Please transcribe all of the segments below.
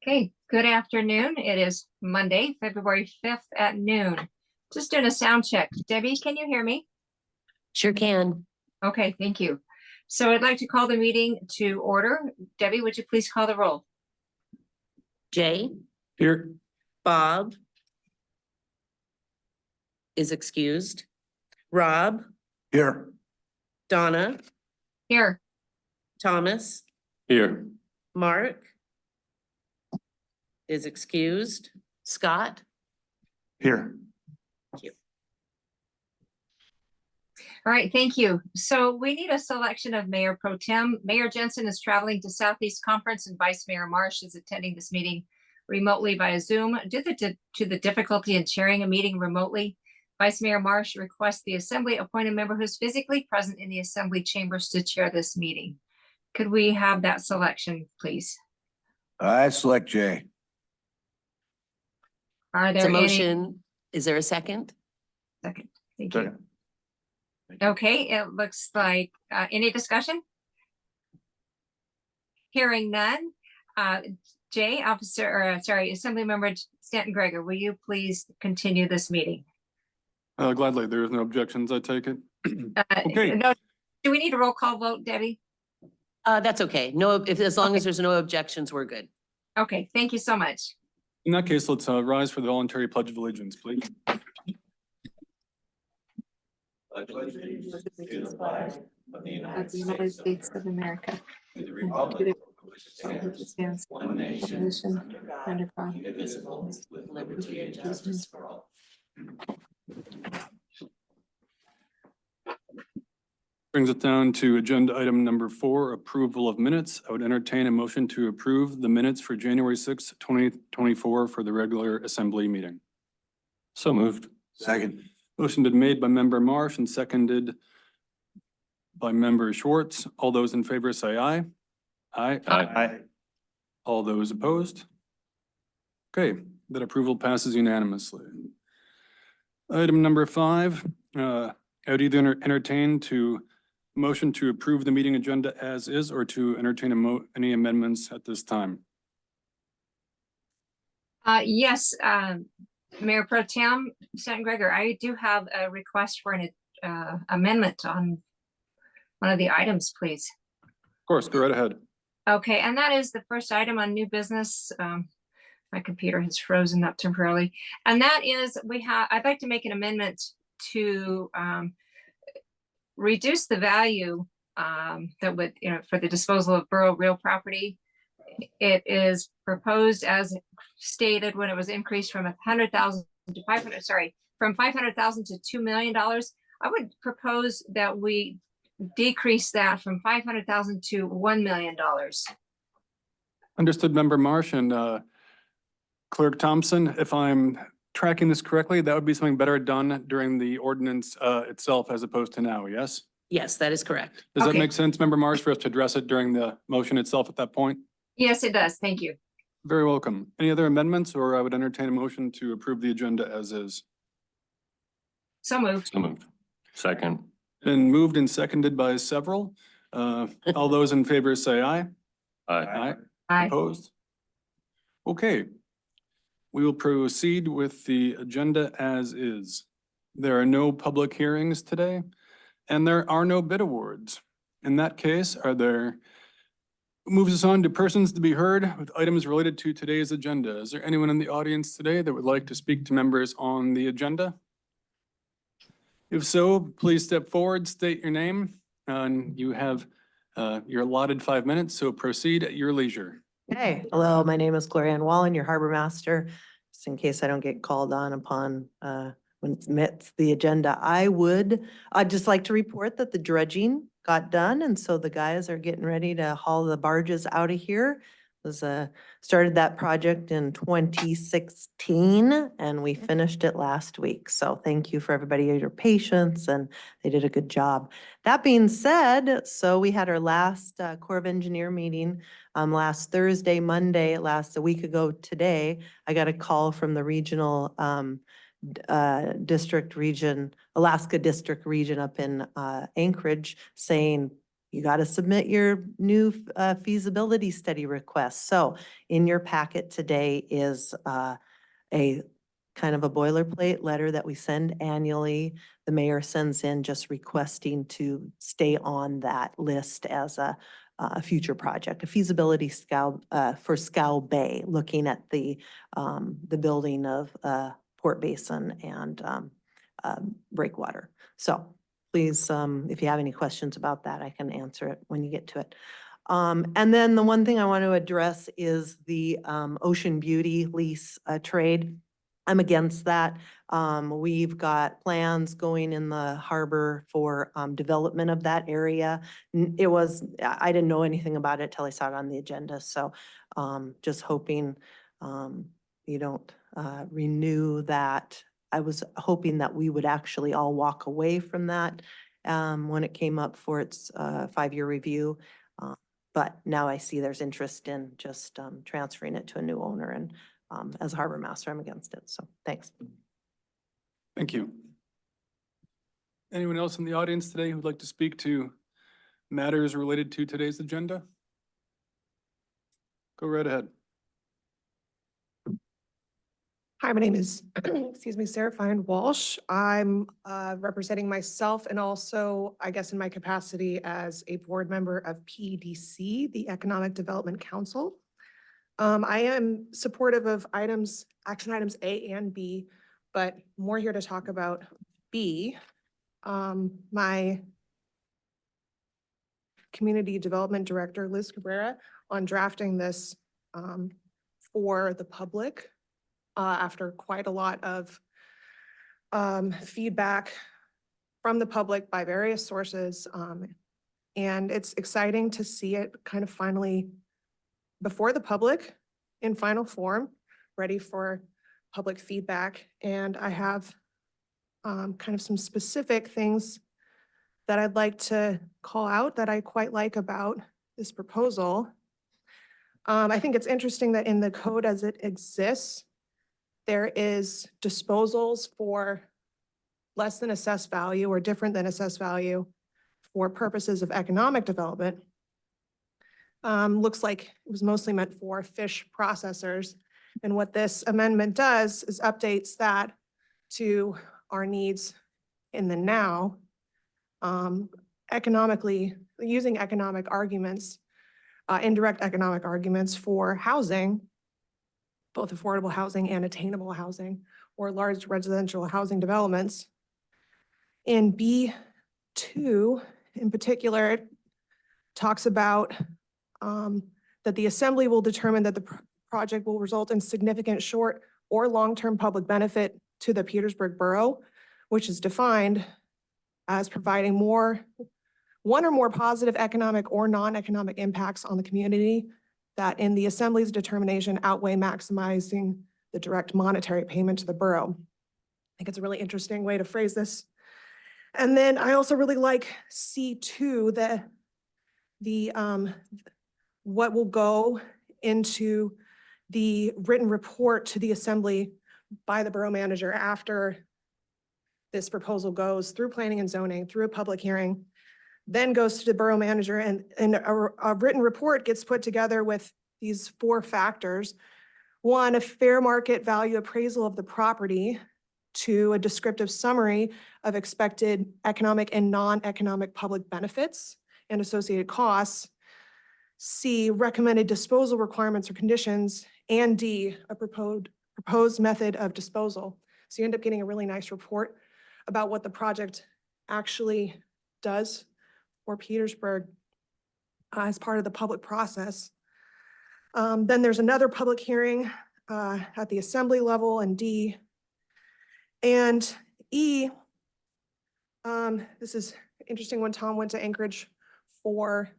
Okay, good afternoon. It is Monday, February 5th at noon. Just doing a sound check. Debbie, can you hear me? Sure can. Okay, thank you. So I'd like to call the meeting to order. Debbie, would you please call the roll? Jay, Here. Bob is excused. Rob, Here. Donna, Here. Thomas, Here. Mark is excused. Scott, Here. All right, thank you. So we need a selection of Mayor Pro Tem. Mayor Jensen is traveling to Southeast Conference and Vice Mayor Marsh is attending this meeting remotely via Zoom. Due to the difficulty in chairing a meeting remotely, Vice Mayor Marsh requests the Assembly appoint a member who's physically present in the Assembly chambers to chair this meeting. Could we have that selection, please? I select Jay. Are it's a there any? motion. Is there a second? Second, thank you. Okay, it looks like, any discussion? Hearing none. Jay, Assembly Member Stanton Greger, will you please continue this meeting? Gladly, there is no objections, I take it. Okay. No, do we need a roll call vote, Debbie? That's okay. No, as long as there's no objections, we're good. Okay, thank you so much. In that case, let's rise for the voluntary pledge of allegiance, please. Of the United States of America. And to the republic which stands one nation under God, indivisible, with liberty and justice for all. Brings it down to agenda item number 4, approval of minutes. I would entertain a motion to approve the minutes for January 6th, 2024 for the regular assembly meeting. So moved. Second. Motion been made by member Marsh and seconded by member Schwartz. All those in favor say aye. Aye. Aye. All those opposed? Okay, that approval passes unanimously. Item number 5, I would either entertain to motion to approve the meeting agenda as is or to entertain any amendments at this time. Yes, Mayor Pro Tem Stanton Greger, I do have a request for an amendment on one of the items, please. Of course, go right ahead. Okay, and that is the first item on new business. My computer has frozen up temporarily. And that is, I'd like to make an amendment to reduce the value that would, for the disposal of borough real property. It is proposed as stated when it was increased from 100,000 to 500, from 500,000 to $2 million. I would propose that we decrease that from 500,000 to $1 million. Understood, member Marsh and Clerk Thompson. If I'm tracking this correctly, that would be something better done during the ordinance itself as opposed to now, yes? Yes, that is correct. Does that Okay. make sense, member Marsh, for us to address it during the motion itself at that point? Yes, it does. Thank you. Very welcome. Any other amendments, or I would entertain a motion to approve the agenda as is? So moved. So moved. Second. Been moved and seconded by several. All those in favor say aye. Aye. Aye. Opposed? Okay. We will proceed with the agenda as is. There are no public hearings today, and there are no bid awards. In that case, moves us on to persons to be heard with items related to today's agenda. Is there anyone in the audience today that would like to speak to members on the agenda? If so, please step forward, state your name, and you have your allotted 5 minutes, so proceed at your leisure. Hey, hello, my name is Gloria Ann Wallen, your harbor master. Just in case I don't get called on upon when it's met the agenda, I'd just like to report that the dredging got done. And so the guys are getting ready to haul the barges out of here. Started that project in 2016 and we finished it last week. So thank you for everybody, your patience, and they did a good job. That being said, so we had our last Corps of Engineer meeting last Thursday, Monday, a week ago today. I got a call from the regional Alaska district region up in Anchorage saying you got to submit your new feasibility study request. So in your packet today is a kind of a boilerplate letter that we send annually. The mayor sends in just requesting to stay on that list as a future project, a feasibility for Scow Bay, looking at the building of Port Basin and breakwater. So please, if you have any questions about that, I can answer it when you get to it. And then the one thing I want to address is the Ocean Beauty lease trade. I'm against that. We've got plans going in the harbor for development of that area. I didn't know anything about it till I saw it on the agenda. So just hoping you don't renew that. I was hoping that we would actually all walk away from that when it came up for its 5-year review. But now I see there's interest in just transferring it to a new owner, and as a harbor master, I'm against it. So thanks. Thank you. Anyone else in the audience today who'd like to speak to matters related to today's agenda? Go right ahead. Hi, my name is, excuse me, Sarah Fine Walsh. I'm representing myself and also, I guess, in my capacity as a board member of PEDC, the Economic Development Council. I am supportive of action items A and B, but more here to talk about B. My Community Development Director, Liz Cabrera, on drafting this for the public. After quite a lot of feedback from the public by various sources. And it's exciting to see it kind of finally before the public in final form, ready for public feedback. And I have kind of some specific things that I'd like to call out that I quite like about this proposal. I think it's interesting that in the code as it exists, there is disposals for less than assessed value or different than assessed value for purposes of economic development. Looks like it was mostly meant for fish processors. And what this amendment does is updates that to our needs in the now. Economically, using economic arguments, indirect economic arguments for housing, both affordable housing and attainable housing, or large residential housing developments. In B2, in particular, it talks about that the assembly will determine that the project will result in significant short or long-term public benefit to the Petersburg Borough, which is defined as providing one or more positive economic or non-economic impacts on the community that in the assembly's determination outweigh maximizing the direct monetary payment to the borough. I think it's a really interesting way to phrase this. And then I also really like C2, what will go into the written report to the assembly by the borough manager after this proposal goes through planning and zoning, through a public hearing, then goes to the borough manager, and a written report gets put together with these 4 factors. 1, a fair market value appraisal of the property. 2, a descriptive summary of expected economic and non-economic public benefits and associated costs. C, recommended disposal requirements or conditions. And D, a proposed method of disposal. So you end up getting a really nice report about what the project actually does for Petersburg as part of the public process. Then there's another public hearing at the assembly level in D. And E, this is interesting. When Tom went to Anchorage for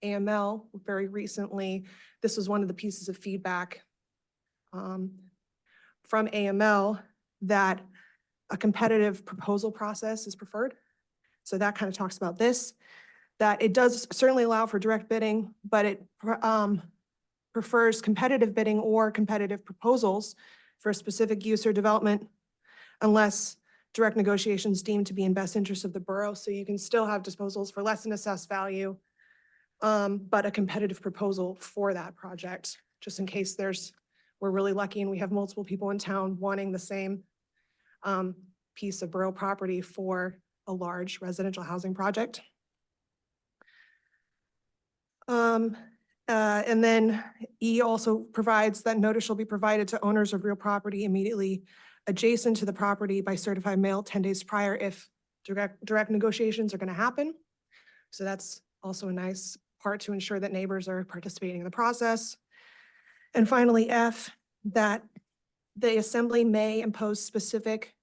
AML very recently, this was one of the pieces of feedback from AML that a competitive proposal process is preferred. So that kind of talks about this, that it does certainly allow for direct bidding, but it prefers competitive bidding or competitive proposals for a specific use or development unless direct negotiations deemed to be in best interest of the borough. So you can still have disposals for less than assessed value but a competitive proposal for that project, just in case we're really lucky and we have multiple people in town wanting the same piece of borough property for a large residential housing project. And then E also provides that notice shall be provided to owners of real property immediately adjacent to the property by certified mail 10 days prior if direct negotiations are going to happen. So that's also a nice part to ensure that neighbors are participating in the process. And finally, F, that the assembly may impose specific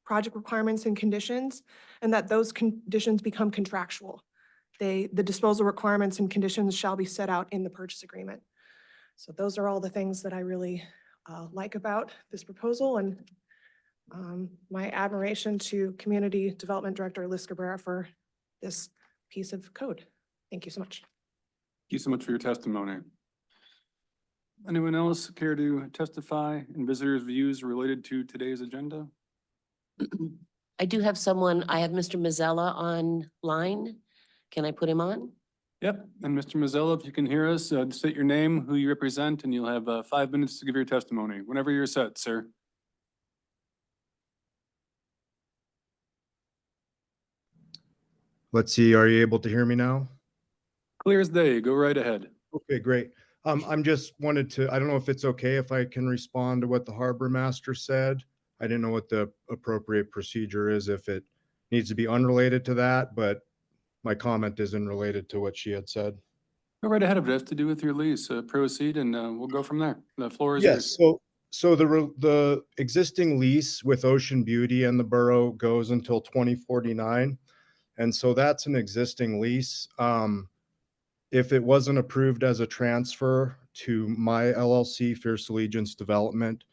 project requirements and conditions, and that those conditions become contractual. The disposal requirements and conditions shall be set out in the purchase agreement. So those are all the things that I really like about this proposal, and my admiration to Community Development Director Liz Cabrera for this piece of code. Thank you so much. Thank you so much for your testimony. Anyone else care to testify in visitors' views related to today's agenda? I do have someone, I have Mr. Mazzella online. Can I put him on? Yep, and Mr. Mazzella, if you can hear us, state your name, who you represent, and you'll have 5 minutes to give your testimony. Whenever you're set, sir. Let's see, are you able to hear me now? Clear as day, go right ahead. Okay, great. I'm just wanted to, I don't know if it's okay if I can respond to what the harbor master said. I didn't know what the appropriate procedure is, if it needs to be unrelated to that, but my comment isn't related to what she had said. Go right ahead. If it has to do with your lease, proceed and we'll go from there. The floor is yours. Yes, so the existing lease with Ocean Beauty and the borough goes until 2049. And so that's an existing lease. If it wasn't approved as a transfer to my LLC, Fierce Allegiance Development,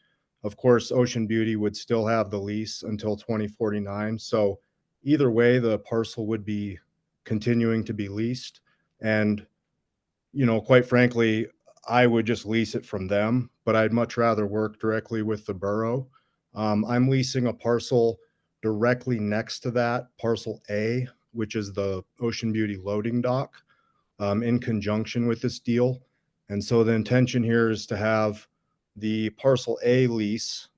of course, Ocean Beauty would still have the lease until 2049. So either way, the parcel would be continuing to be leased. And, you know, quite frankly, I would just lease it from them, but I'd much rather work directly with the borough. I'm leasing a parcel directly next to that, parcel A, which is the Ocean Beauty loading dock, in conjunction with this deal. And so the intention here is to have the parcel A lease,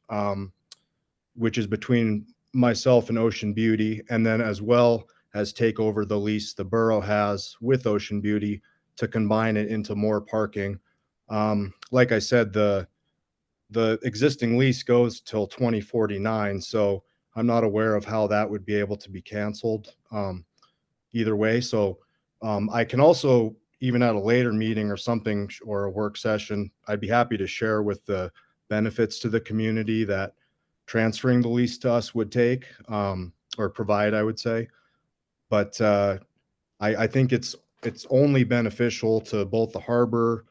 which is between myself and Ocean Beauty, and then as well as take over the lease the borough has with Ocean Beauty to combine it into more parking. Like I said, the existing lease goes till 2049, so I'm not aware of how that would be able to be canceled either way. So I can also, even at a later meeting or something, or a work session, I'd be happy to share with the benefits to the community that transferring the lease to us would take, or provide, I would say. But I think it's only beneficial to both the harbor,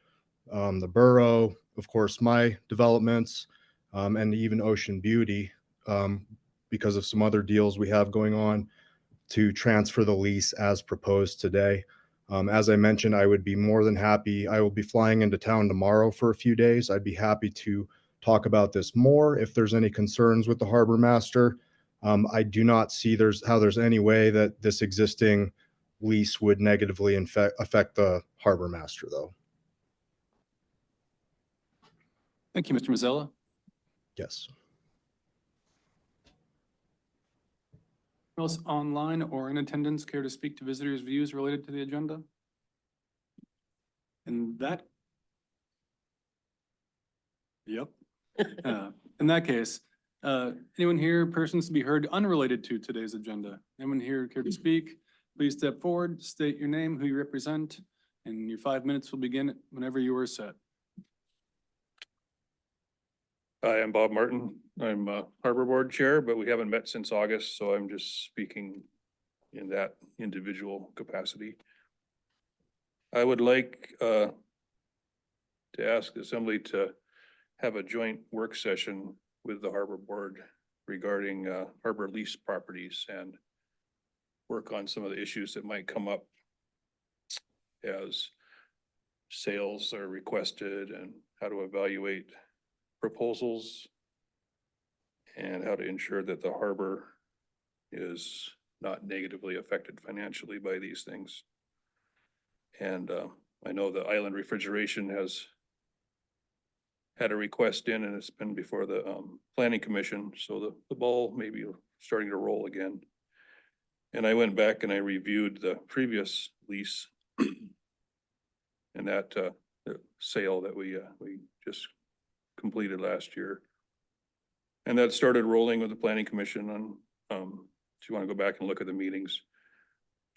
the borough, of course, my developments, and even Ocean Beauty, because of some other deals we have going on, to transfer the lease as proposed today. As I mentioned, I would be more than happy. I will be flying into town tomorrow for a few days. I'd be happy to talk about this more if there's any concerns with the harbor master. I do not see how there's any way that this existing lease would negatively affect the harbor master, though. Thank you, Mr. Mazzella. Yes. Anyone else online or in attendance care to speak to visitors' views related to the agenda? Yep. In that case, anyone here, persons to be heard unrelated to today's agenda? Anyone here care to speak? Please step forward, state your name, who you represent, and your 5 minutes will begin whenever you are set. Hi, I'm Bob Martin. I'm Harbor Board Chair, but we haven't met since August, so I'm just speaking in that individual capacity. I would like to ask the Assembly to have a joint work session with the Harbor Board regarding harbor lease properties and work on some of the issues that might come up as sales are requested and how to evaluate proposals and how to ensure that the harbor is not negatively affected financially by these things. And I know the Island Refrigeration has had a request in, and it's been before the Planning Commission, so the ball may be starting to roll again. And I went back and I reviewed the previous lease and that the sale that we just completed last year. And that started rolling with the Planning Commission on, if you want to go back and look at the meetings,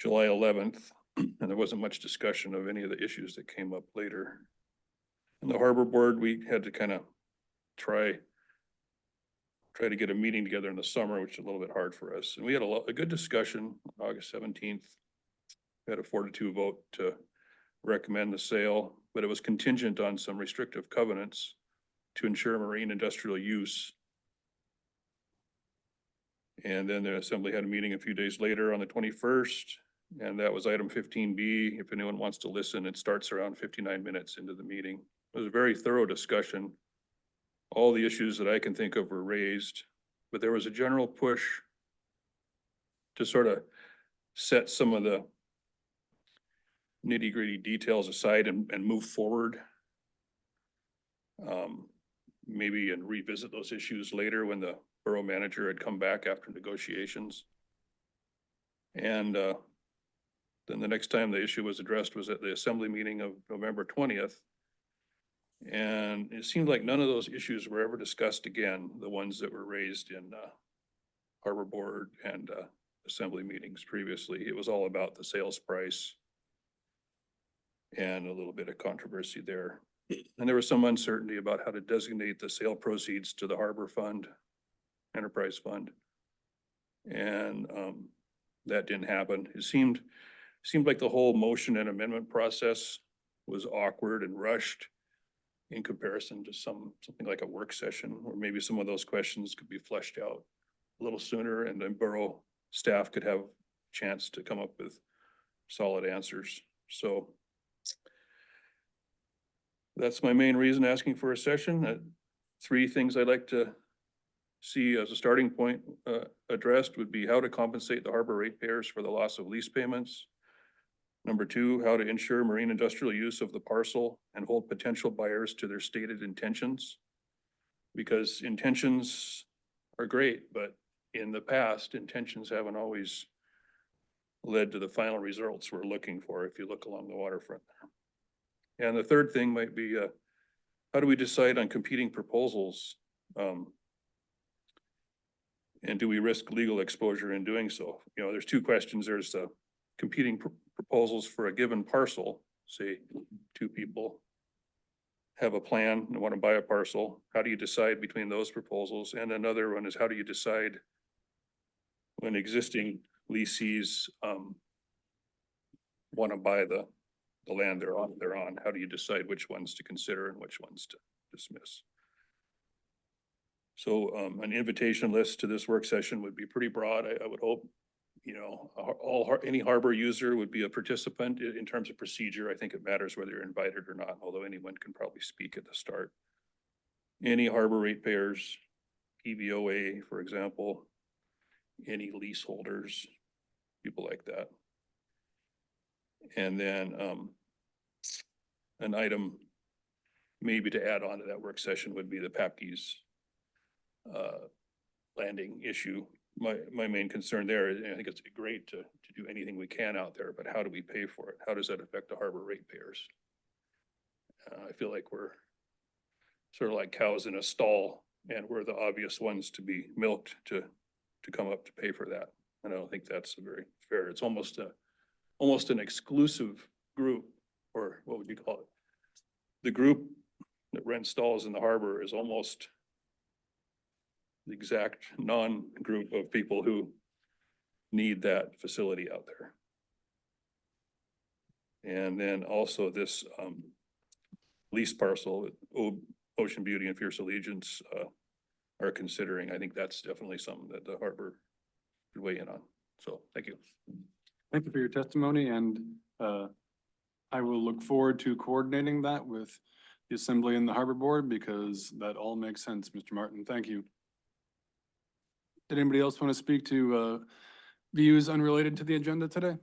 July 11th, and there wasn't much discussion of any of the issues that came up later. And the Harbor Board, we had to kind of try to get a meeting together in the summer, which is a little bit hard for us. And we had a good discussion on August 17th. We had a 4-2 vote to recommend the sale, but it was contingent on some restrictive covenants to ensure marine industrial use. And then the assembly had a meeting a few days later on the 21st, and that was item 15B. If anyone wants to listen, it starts around 59 minutes into the meeting. It was a very thorough discussion. All the issues that I can think of were raised, but there was a general push to sort of set some of the nitty-gritty details aside and move forward. Maybe and revisit those issues later when the borough manager had come back after negotiations. And then the next time the issue was addressed was at the assembly meeting of November 20th. And it seemed like none of those issues were ever discussed again, the ones that were raised in Harbor Board and assembly meetings previously. It was all about the sales price and a little bit of controversy there. And there was some uncertainty about how to designate the sale proceeds to the Harbor Fund, Enterprise Fund. And that didn't happen. It seemed like the whole motion and amendment process was awkward and rushed in comparison to something like a work session, or maybe some of those questions could be fleshed out a little sooner, and then borough staff could have a chance to come up with solid answers. So that's my main reason asking for a session. 3 things I'd like to see as a starting point addressed would be how to compensate the harbor ratepayers for the loss of lease payments. Number 2, how to ensure marine industrial use of the parcel and hold potential buyers to their stated intentions. Because intentions are great, but in the past, intentions haven't always led to the final results we're looking for if you look along the waterfront. And the 3rd thing might be, how do we decide on competing proposals? And do we risk legal exposure in doing so? You know, there's 2 questions. There's the competing proposals for a given parcel. Say 2 people have a plan and want to buy a parcel. How do you decide between those proposals? And another one is, how do you decide when existing lessees want to buy the land they're on? How do you decide which ones to consider and which ones to dismiss? So an invitation list to this work session would be pretty broad. I would hope, you know, any harbor user would be a participant in terms of procedure. I think it matters whether you're invited or not, although anyone can probably speak at the start. Any harbor ratepayers, PVOA, for example, any leaseholders, people like that. And then an item maybe to add on to that work session would be the Papke's landing issue. My main concern there is, I think it's great to do anything we can out there, but how do we pay for it? How does that affect the harbor ratepayers? I feel like we're sort of like cows in a stall, and we're the obvious ones to be milked to come up to pay for that. And I don't think that's very fair. It's almost an exclusive group, or what would you call it? The group that rents stalls in the harbor is almost the exact non-group of people who need that facility out there. And then also this lease parcel, Ocean Beauty and Fierce Allegiance are considering. I think that's definitely something that the harbor should weigh in on. So thank you. Thank you for your testimony, and I will look forward to coordinating that with the Assembly and the Harbor Board, because that all makes sense, Mr. Martin. Thank you. Did anybody else want to speak to views unrelated to the agenda today?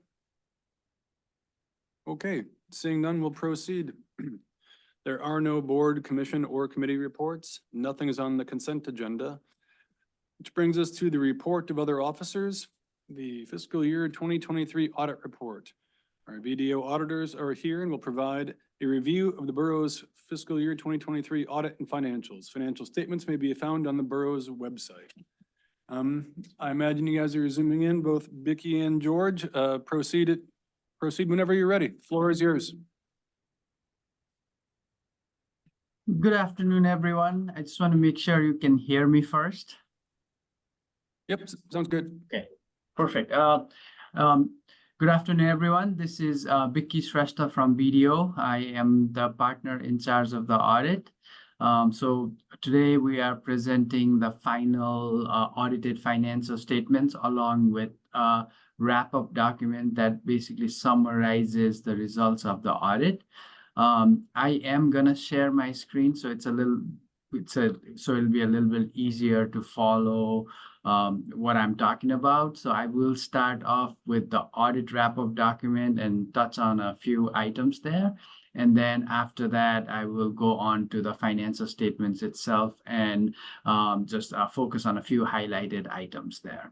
Okay, Seeing none, we'll proceed. There are no board, commission, or committee reports. Nothing is on the consent agenda. Which brings us to the report of other officers, the fiscal year 2023 audit report. Our VDO auditors are here and will provide a review of the borough's fiscal year 2023 audit and financials. Financial statements may be found on the borough's website. I imagine you guys are zooming in, both Vicky and George. Proceed whenever you're ready. Floor is yours. Good afternoon, everyone. I just want to make sure you can hear me first. Yep, sounds good. Okay, perfect. Good afternoon, everyone. This is Vicky Shrestha from BDO. I am the partner in charge of the audit. So today we are presenting the final audited financial statements along with a wrap-up document that basically summarizes the results of the audit. I am gonna share my screen, so it'll be a little bit easier to follow what I'm talking about. So I will start off with the audit wrap-up document and touch on a few items there. And then after that, I will go on to the financial statements itself and just focus on a few highlighted items there.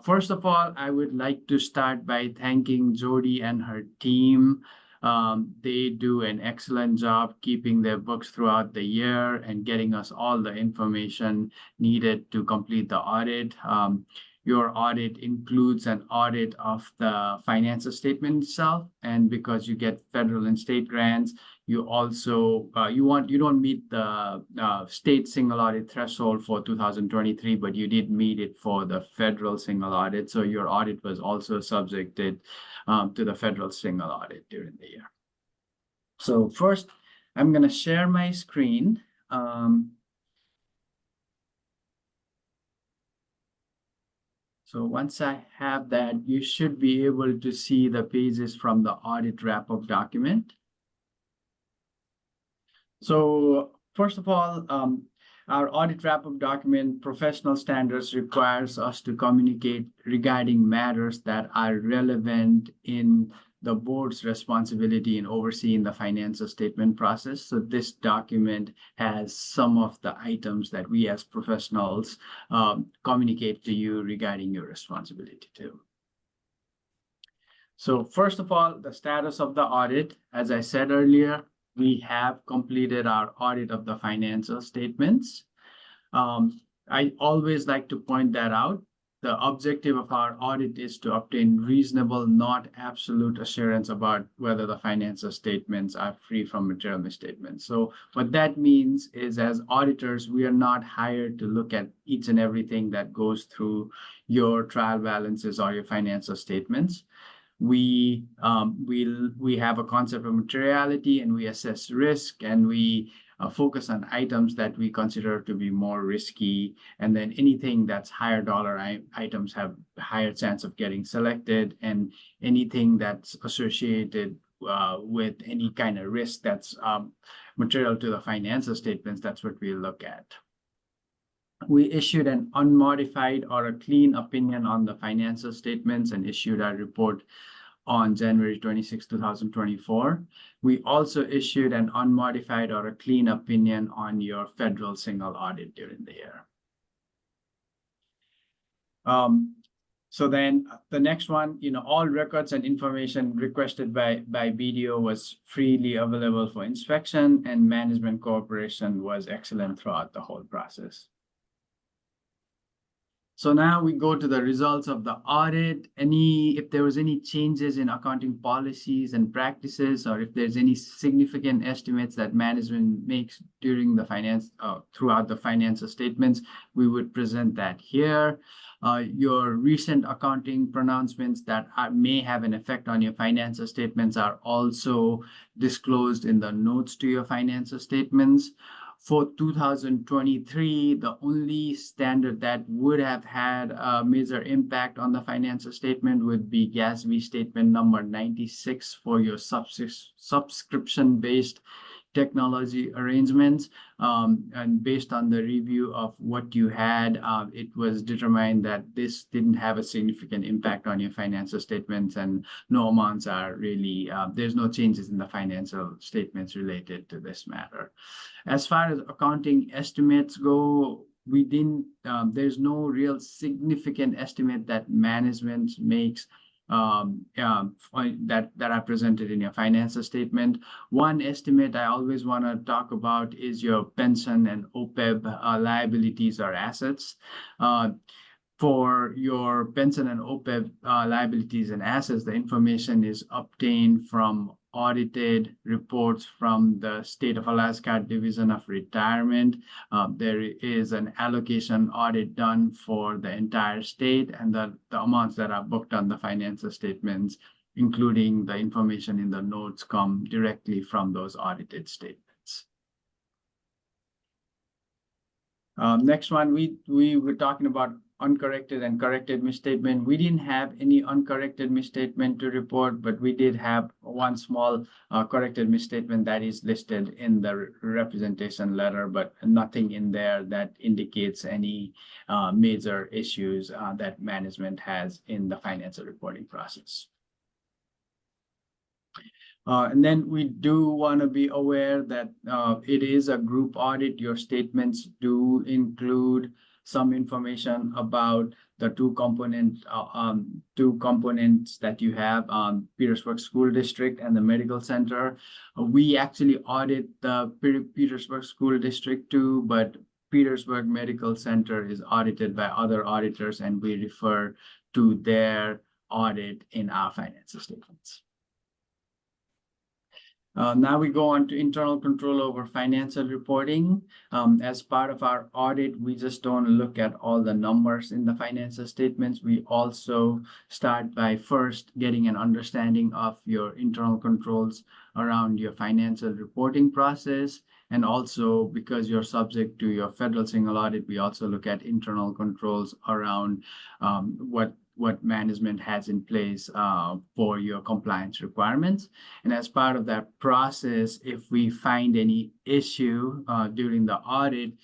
First of all, I would like to start by thanking Jody and her team. They do an excellent job keeping their books throughout the year and getting us all the information needed to complete the audit. Your audit includes an audit of the financial statement itself, and because you get federal and state grants, you also you don't meet the state single audit threshold for 2023, but you did meet it for the federal single audit. So your audit was also subjected to the federal single audit during the year. So first, I'm going to share my screen. So once I have that, you should be able to see the pages from the audit wrap-up document. So first of all, our audit wrap-up document, professional standards, requires us to communicate regarding matters that are relevant in the board's responsibility in overseeing the financial statement process. So this document has some of the items that we as professionals communicate to you regarding your responsibility too. So first of all, the status of the audit. As I said earlier, we have completed our audit of the financial statements. I always like to point that out. The objective of our audit is to obtain reasonable, not absolute assurance about whether the financial statements are free from material misstatements. So what that means is, as auditors, we are not hired to look at each and everything that goes through your trial balances or your financial statements. We have a concept of materiality, and we assess risk, and we focus on items that we consider to be more risky. And then anything that's higher dollar items have a higher chance of getting selected, and anything that's associated with any kind of risk that's material to the financial statements, that's what we look at. We issued an unmodified or a clean opinion on the financial statements and issued our report on January 26, 2024. We also issued an unmodified or a clean opinion on your federal single audit during the year. So then the next one, all records and information requested by BDO was freely available for inspection, and management cooperation was excellent throughout the whole process. So now we go to the results of the audit. If there was any changes in accounting policies and practices, or if there's any significant estimates that management makes during the throughout the financial statements, we would present that here. Your recent accounting pronouncements that may have an effect on your financial statements are also disclosed in the notes to your financial statements. For 2023, the only standard that would have had a major impact on the financial statement would be GASB statement number 96 for your subscription-based technology arrangements. And based on the review of what you had, it was determined that this didn't have a significant impact on your financial statements, and no amounts are really, there's no changes in the financial statements related to this matter. As far as accounting estimates go, we didn't, there's no real significant estimate that management makes that are presented in your financial statement. One estimate I always want to talk about is your pension and OPEB liabilities or assets. For your pension and OPEB liabilities and assets, the information is obtained from audited reports from the State of Alaska Division of Retirement. There is an allocation audit done for the entire state, and the amounts that are booked on the financial statements, including the information in the notes, come directly from those audited statements. Next one, we were talking about uncorrected and corrected misstatement. We didn't have any uncorrected misstatement to report, but we did have one small corrected misstatement that is listed in the representation letter, but nothing in there that indicates any major issues that management has in the financial reporting process. And then we do want to be aware that it is a group audit. Your statements do include some information about the two components that you have, Petersburg School District and the Medical Center. We actually audit the Petersburg School District too, but Petersburg Medical Center is audited by other auditors, and we refer to their audit in our financial statements. Now we go on to internal control over financial reporting. As part of our audit, we just don't look at all the numbers in the financial statements. We also start by first getting an understanding of your internal controls around your financial reporting process. And also, because you're subject to your federal single audit, we also look at internal controls around what management has in place for your compliance requirements. And as part of that process, if we find any issue during the audit,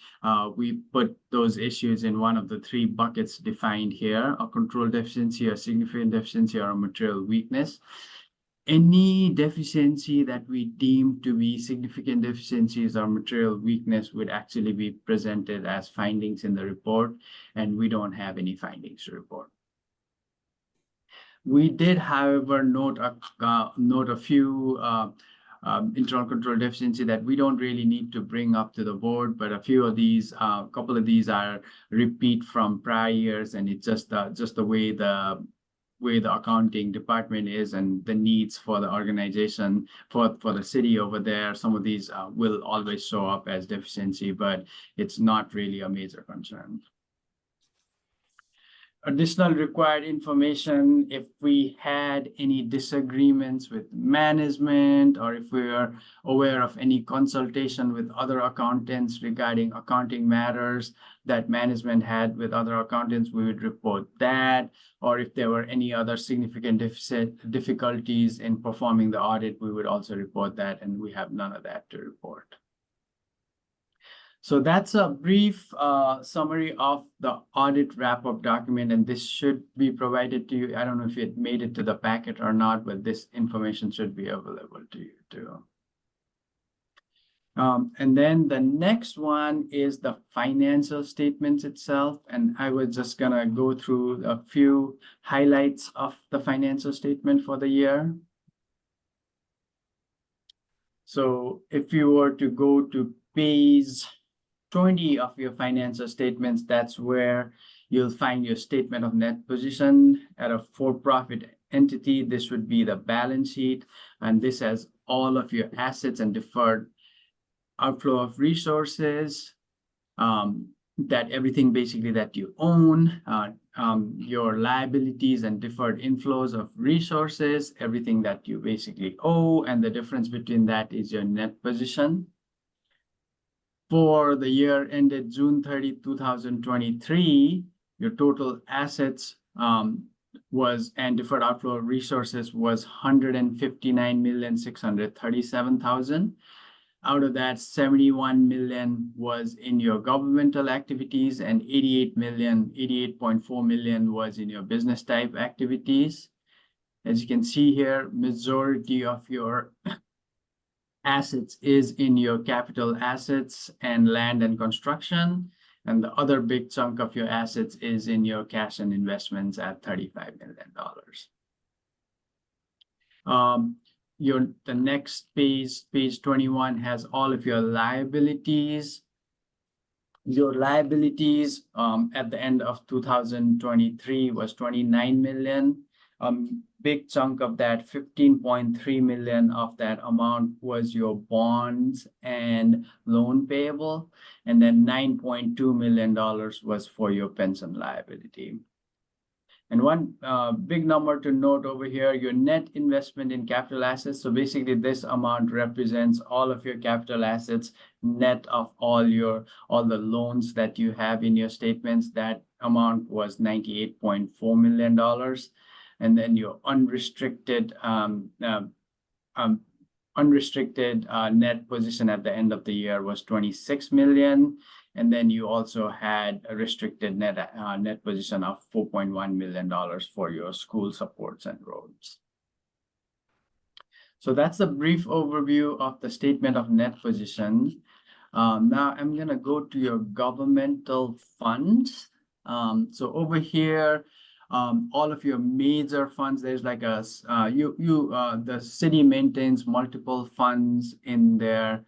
we put those issues in one of the three buckets defined here: a control deficiency, a significant deficiency, or a material weakness. Any deficiency that we deem to be significant deficiencies or material weakness would actually be presented as findings in the report, and we don't have any findings to report. We did, however, note a few internal control deficiency that we don't really need to bring up to the board, but a few of these, a couple of these are repeat from prior years, and it's just the way the accounting department is and the needs for the organization, for the city over there. Some of these will always show up as deficiency, but it's not really a major concern. Additional required information: if we had any disagreements with management, or if we are aware of any consultation with other accountants regarding accounting matters that management had with other accountants, we would report that. Or if there were any other significant difficulties in performing the audit, we would also report that, and we have none of that to report. So that's a brief summary of the audit wrap-up document, and this should be provided to you. I don't know if it made it to the packet or not, but this information should be available to you too. And then the next one is the financial statements itself, and I was just gonna go through a few highlights of the financial statement for the year. So if you were to go to page 20 of your financial statements, that's where you'll find your statement of net position. At a for-profit entity, this would be the balance sheet, and this has all of your assets and deferred outflow of resources, that everything basically that you own, your liabilities and deferred inflows of resources, everything that you basically owe, and the difference between that is your net position. For the year ended June 30, 2023, your total assets and deferred outflow of resources was $159,637,000. out of that, 71 million was in your governmental activities and 88.4 million was in your business type activities. As you can see here, majority of your assets is in your capital assets and land and construction. And the other big chunk of your assets is in your cash and investments at $35 million. The next page, page 21, has all of your liabilities. Your liabilities at the end of 2023 was 29 million. Big chunk of that, 15.3 million of that amount was your bonds and loan payable, and then $9.2 million was for your pension liability. And one big number to note over here, your net investment in capital assets. So basically this amount represents all of your capital assets, net of all the loans that you have in your statements. That amount was $98.4 million. And then your unrestricted net position at the end of the year was 26 million. And then you also had a restricted net position of $4.1 million for your school supports and roads. So that's a brief overview of the statement of net position. Now I'm going to go to your governmental funds. So over here, all of your major funds, there's like the city maintains multiple funds in their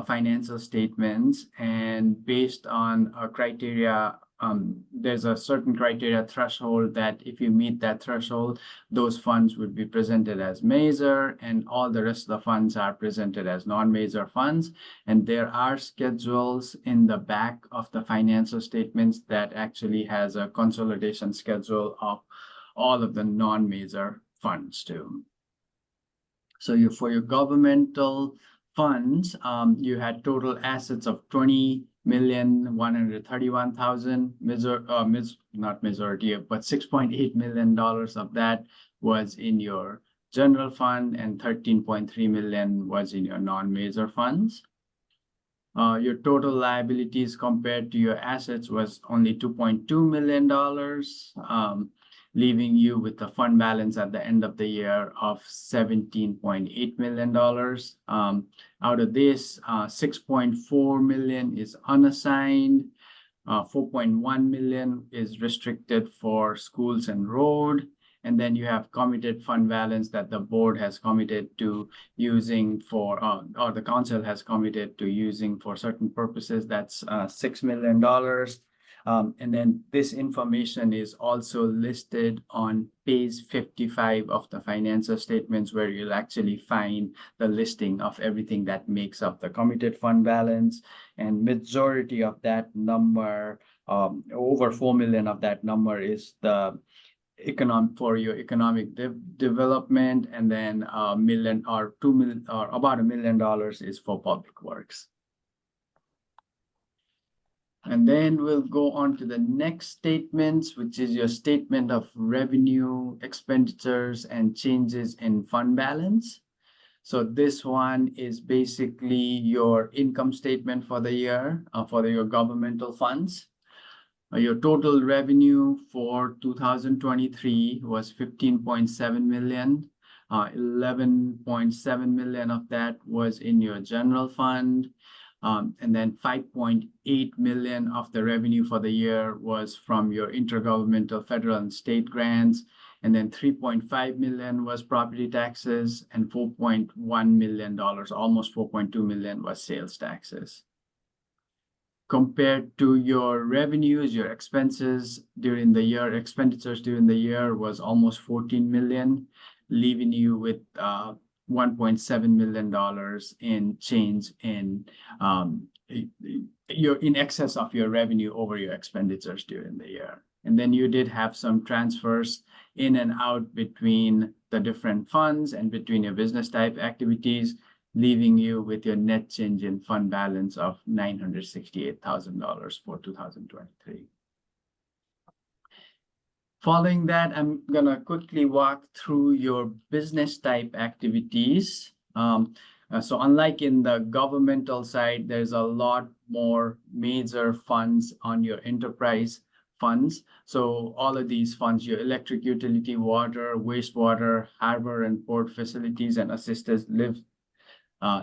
financial statements, and based on a criteria, there's a certain criteria threshold that if you meet that threshold, those funds would be presented as major, and all the rest of the funds are presented as non-major funds. And there are schedules in the back of the financial statements that actually has a consolidation schedule of all of the non-major funds too. So for your governmental funds, you had total assets of 20,131,000, not majority, but $6.8 million of that was in your general fund, and 13.3 million was in your non-major funds. Your total liabilities compared to your assets was only $2.2 million, leaving you with a fund balance at the end of the year of $17.8 million. Out of this, 6.4 million is unassigned, 4.1 million is restricted for schools and road, and then you have committed fund balance that the board has committed to using for, or the council has committed to using for certain purposes. That's $6 million. And then this information is also listed on page 55 of the financial statements, where you'll actually find the listing of everything that makes up the committed fund balance. And majority of that number, over 4 million of that number, is the for your economic development, and then $1 million or $2 million or about $1 million is for public works. And then we'll go on to the next statements, which is your statement of revenue, expenditures, and changes in fund balance. So this one is basically your income statement for the year for your governmental funds. Your total revenue for 2023 was 15.7 million. 11.7 million of that was in your general fund. And then 5.8 million of the revenue for the year was from your intergovernmental federal and state grants. And then 3.5 million was property taxes, and $4.1 million, almost 4.2 million, was sales taxes. Compared to your revenues, your expenses during the year, expenditures during the year was almost 14 million, leaving you with $1.7 million in change in in excess of your revenue over your expenditures during the year. And then you did have some transfers in and out between the different funds and between your business type activities, leaving you with your net change in fund balance of $968,000 for 2023. Following that, I'm going to quickly walk through your business type activities. So unlike in the governmental side, there's a lot more major funds on your enterprise funds. So all of these funds, your electric utility, water, wastewater, harbor and port facilities and assisted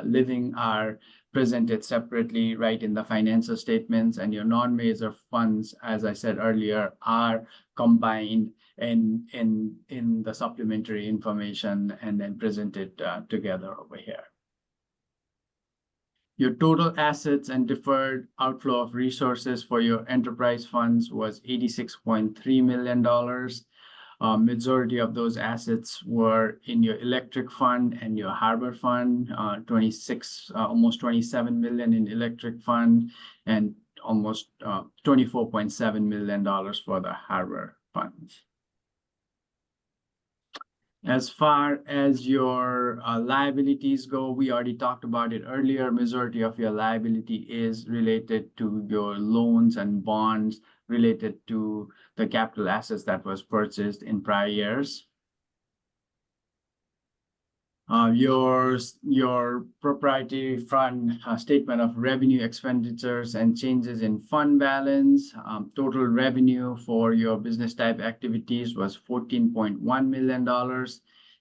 living are presented separately right in the financial statements, and your non-major funds, as I said earlier, are combined in the supplementary information and then presented together over here. Your total assets and deferred outflow of resources for your enterprise funds was $86.3 million. Majority of those assets were in your electric fund and your harbor fund, almost 27 million in electric fund and almost $24.7 million for the harbor funds. As far as your liabilities go, we already talked about it earlier. Majority of your liability is related to your loans and bonds related to the capital assets that was purchased in prior years. Your proprietary fund statement of revenue, expenditures, and changes in fund balance. Total revenue for your business type activities was $14.1 million.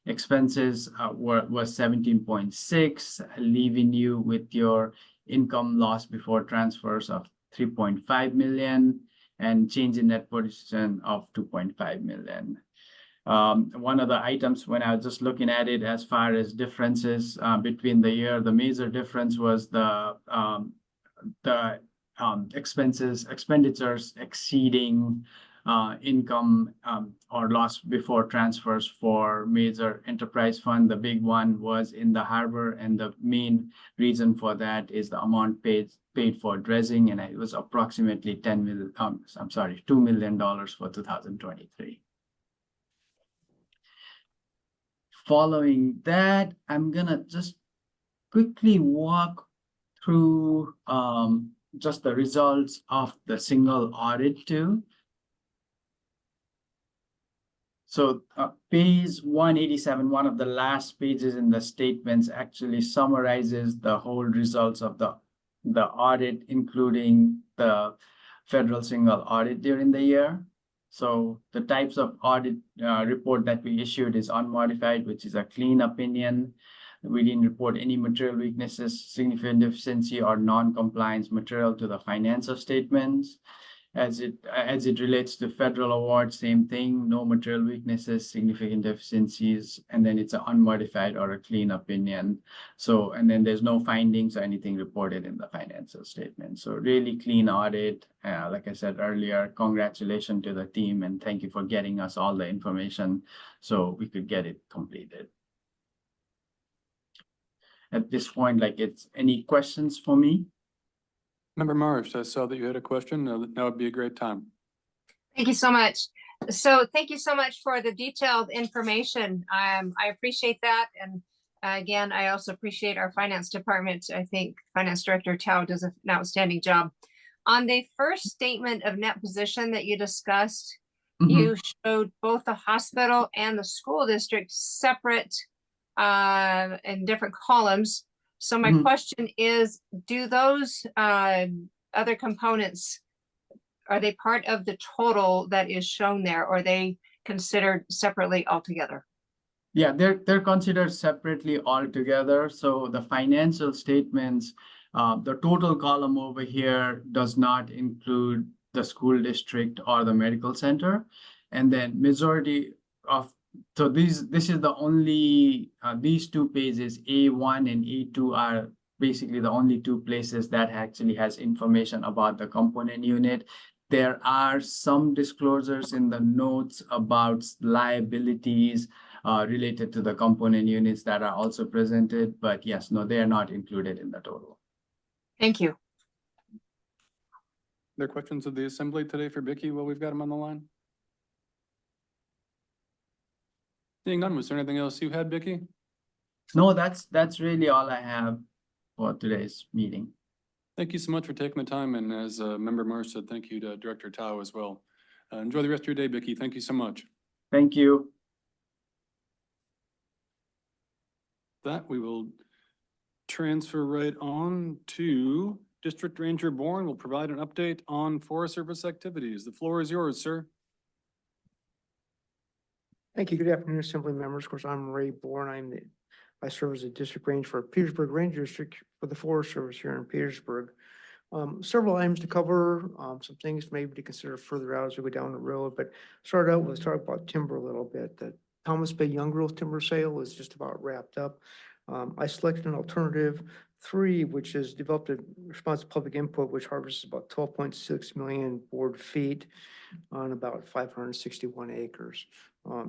Expenses was 17.6, leaving you with your income loss before transfers of 3.5 million and change in net position of 2.5 million. One of the items when I was just looking at it as far as differences between the year, the major difference was the expenditures exceeding income or loss before transfers for major enterprise fund. The big one was in the harbor, and the main reason for that is the amount paid for dredging, and it was approximately $2 million for 2023. Following that, I'm gonna just quickly walk through just the results of the single audit too. So page 187, one of the last pages in the statements, actually summarizes the whole results of the audit, including the federal single audit during the year. So the types of audit report that we issued is unmodified, which is a clean opinion. We didn't report any material weaknesses, significant deficiency, or non-compliance material to the financial statements. As it relates to federal awards, same thing, no material weaknesses, significant deficiencies, and then it's an unmodified or a clean opinion. So, and then there's no findings or anything reported in the financial statement. So really clean audit. Like I said earlier, congratulations to the team and thank you for getting us all the information so we could get it completed. At this point, any questions for me? Member Marsh, I saw that you had a question. Now would be a great time. Thank you so much. So thank you so much for the detailed information. I appreciate that. And again, I also appreciate our finance department. I think Finance Director Tao does an outstanding job. On the first statement of net position that you discussed, you showed both the hospital and the school district separate in different columns. So my question is, do those other components, are they part of the total that is shown there, or are they considered separately altogether? Yeah, they're considered separately altogether. So the financial statements, the total column over here does not include the school district or the medical center. And then majority of so this is the only, these two pages, A1 and A2 are basically the only two places that actually has information about the component unit. There are some disclosures in the notes about liabilities related to the component units that are also presented, but yes, no, they are not included in the total. Thank you. There are questions of the assembly today for Vicky while we've got him on the line? Seeing none, was there anything else you had, Vicky? No, that's really all I have for today's meeting. Thank you so much for taking the time. And as Member Marsh said, thank you to Director Tao as well. Enjoy the rest of your day, Vicky. Thank you so much. Thank you. That we will transfer right on to District Ranger Bourne will provide an update on Forest Service activities. The floor is yours, sir. Thank you. Good afternoon, Assembly members. Of course, I'm Ray Bourne. I serve as a district ranger for Petersburg Ranger District for the Forest Service here in Petersburg. Several items to cover, some things maybe to consider further out as we go down the road, but start out with talk about timber a little bit. The Thomas Bay Young Growth timber sale is just about wrapped up. I selected an alternative 3, which has developed a response to public input, which harvests about 12.6 million board feet on about 561 acres.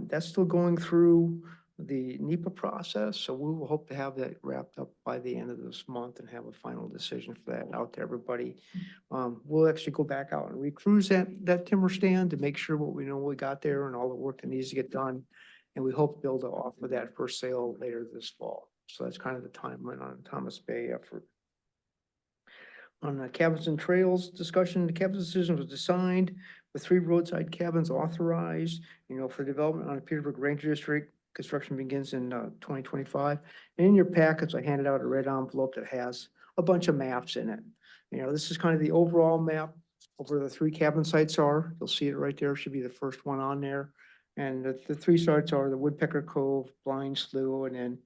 That's still going through the NEPA process, so we will hope to have that wrapped up by the end of this month and have a final decision for that out to everybody. We'll actually go back out and recruise that timber stand to make sure what we got there and all the work that needs to get done. And we hope to be able to offer that for sale later this fall. So that's kind of the timeline on Thomas Bay effort. On the cabins and trails discussion, the cabins decision was designed with 3 roadside cabins authorized, for development on the Petersburg Ranger District. Construction begins in 2025. And in your packets, I handed out a red envelope that has a bunch of maps in it. This is kind of the overall map of where the 3 cabin sites are. You'll see it right there. Should be the first one on there. And the 3 sites are the Woodpecker Cove, Blind Slough, and then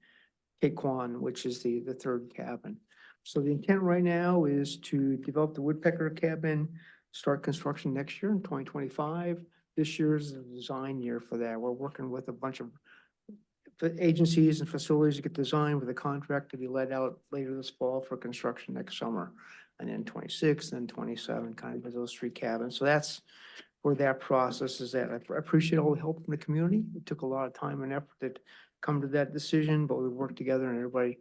Cape Quan, which is the 3rd cabin. So the intent right now is to develop the Woodpecker cabin, start construction next year in 2025. This year is the design year for that. We're working with a bunch of agencies and facilities to get designed with a contract to be let out later this fall for construction next summer. And then 26 and 27, kind of with those 3 cabins. So that's where that process is at. I appreciate all the help from the community. It took a lot of time and effort to come to that decision, but we worked together and everybody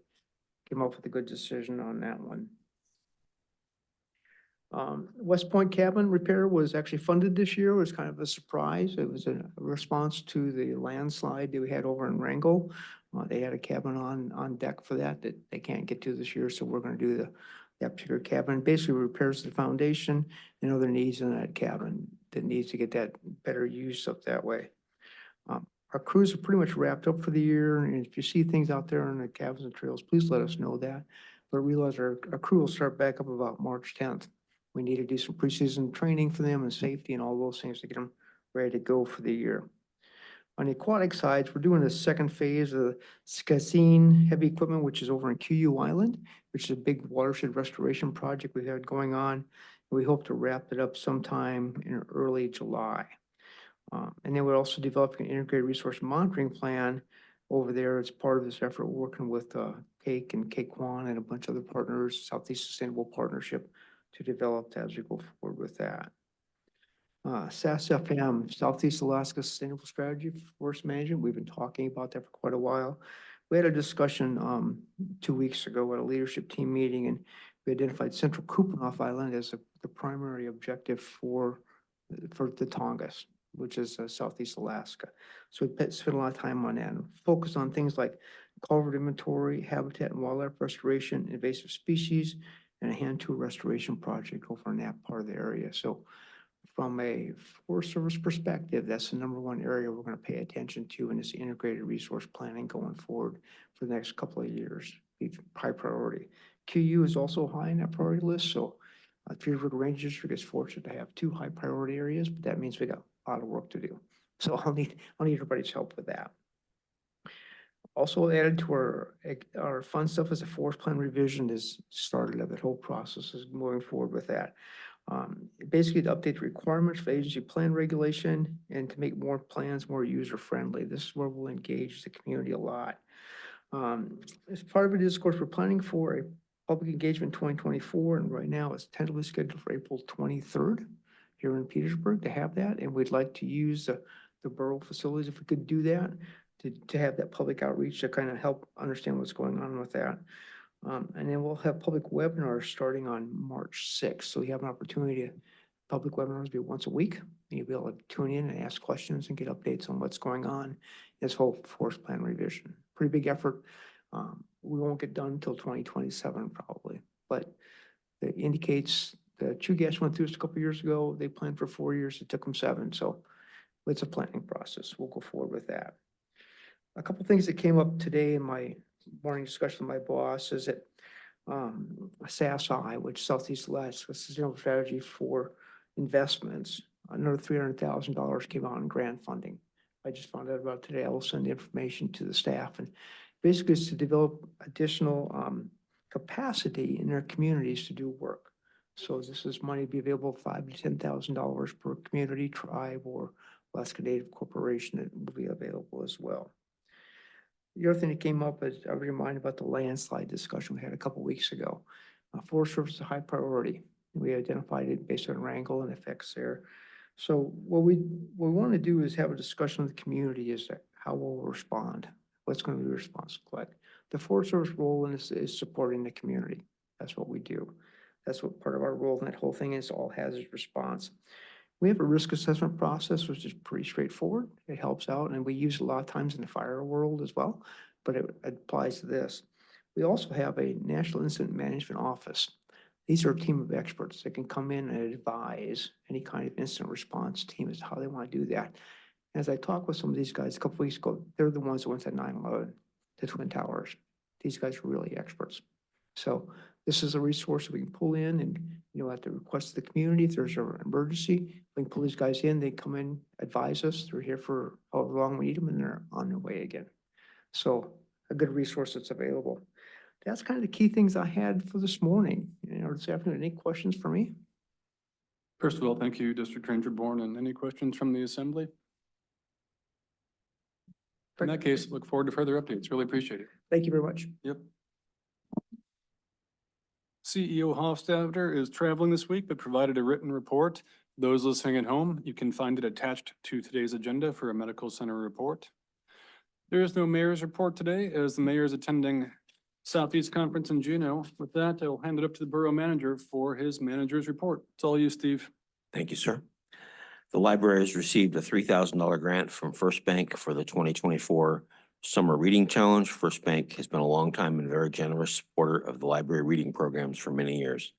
came up with a good decision on that one. West Point cabin repair was actually funded this year. It was kind of a surprise. It was a response to the landslide that we had over in Wrangell. They had a cabin on deck for that they can't get to this year, so we're going to do that particular cabin. Basically repairs the foundation and other needs in that cabin that needs to get that better use up that way. Our crews are pretty much wrapped up for the year, and if you see things out there on the cabins and trails, please let us know that. But realize our crew will start back up about March 10th. We need to do some preseason training for them and safety and all those things to get them ready to go for the year. On the aquatic sides, we're doing the 2nd phase of the Scasine heavy equipment, which is over in QU Island, which is a big watershed restoration project we had going on. We hope to wrap it up sometime in early July. And then we're also developing an integrated resource monitoring plan over there as part of this effort, working with CAKE and Cape Quan and a bunch of other partners, Southeast Sustainable Partnership, to develop that as we go forward with that. SASFM, Southeast Alaska Sustainable Strategy for Forest Management. We've been talking about that for quite a while. We had a discussion 2 weeks ago at a leadership team meeting, and we identified Central Kupanoff Island as the primary objective for the Tongass, which is Southeast Alaska. So we spent a lot of time on that and focus on things like culvert inventory, habitat and wildlife restoration, invasive species, and a hand tool restoration project over in that part of the area. So from a Forest Service perspective, that's the #1 area we're going to pay attention to in this integrated resource planning going forward for the next couple of years. Be high priority. QU is also high in that priority list. So Petersburg Ranger District is fortunate to have 2 high priority areas, but that means we got a lot of work to do. So I'll need everybody's help with that. Also added to our fun stuff is a forest plan revision is started. That whole process is moving forward with that. Basically to update the requirements for agency plan regulation and to make more plans more user friendly. This is where we'll engage the community a lot. As part of it is, of course, we're planning for a public engagement 2024, and right now it's tentatively scheduled for April 23rd here in Petersburg to have that, and we'd like to use the borough facilities if we could do that to have that public outreach to kind of help understand what's going on with that. And then we'll have public webinars starting on March 6th. So you have an opportunity to public webinars be once a week. You'll be able to tune in and ask questions and get updates on what's going on in this whole forest plan revision. Pretty big effort. We won't get done until 2027 probably, but it indicates the Chugach went through this a couple of years ago. They planned for 4 years. It took them 7. So it's a planning process. We'll go forward with that. A couple of things that came up today in my morning discussion with my boss is that SASI, which Southeast Alaska Sustainable Strategy for Investments. Another $300,000 came out in grant funding. I just found out about today. I will send the information to the staff, and basically it's to develop additional capacity in their communities to do work. So this is money to be available, $5,000 to $10,000 per community, tribe, or Alaska Native corporation that will be available as well. The other thing that came up is I was reminded about the landslide discussion we had a couple weeks ago. Forest Service is a high priority. We identified it based on Wrangell and effects there. So what we want to do is have a discussion with the community as to how we'll respond. What's going to be the response look like? The Forest Service role in this is supporting the community. That's what we do. That's what part of our role in that whole thing is, all hazard response. We have a risk assessment process, which is pretty straightforward. It helps out, and we use it a lot of times in the fire world as well, but it applies to this. We also have a National Incident Management Office. These are a team of experts that can come in and advise any kind of incident response team as to how they want to do that. As I talked with some of these guys a couple weeks ago, they're the ones that went to 9/11, the Twin Towers. These guys are really experts. So this is a resource that we can pull in, and, at the request of the community, if there's an emergency, we can pull these guys in, they come in, advise us, they're here for however long we need them, and they're on their way again. So a good resource that's available. That's kind of the key things I had for this morning. This afternoon, any questions for me? First of all, thank you, District Ranger Bourne, and any questions from the Assembly? In that case, look forward to further updates. Really appreciate it. Thank you very much. Yep. CEO Hofstadter is traveling this week, but provided a written report. Those listening at home, you can find it attached to today's agenda for a medical center report. There is no mayor's report today, as the mayor is attending Southeast Conference in Juneau. With that, I will hand it up to the borough manager for his manager's report. It's all you, Steve. Thank you, sir. The library has received a $3,000 grant from First Bank for the 2024 Summer Reading Challenge. First Bank has been a long time and very generous supporter of the library reading programs for many years.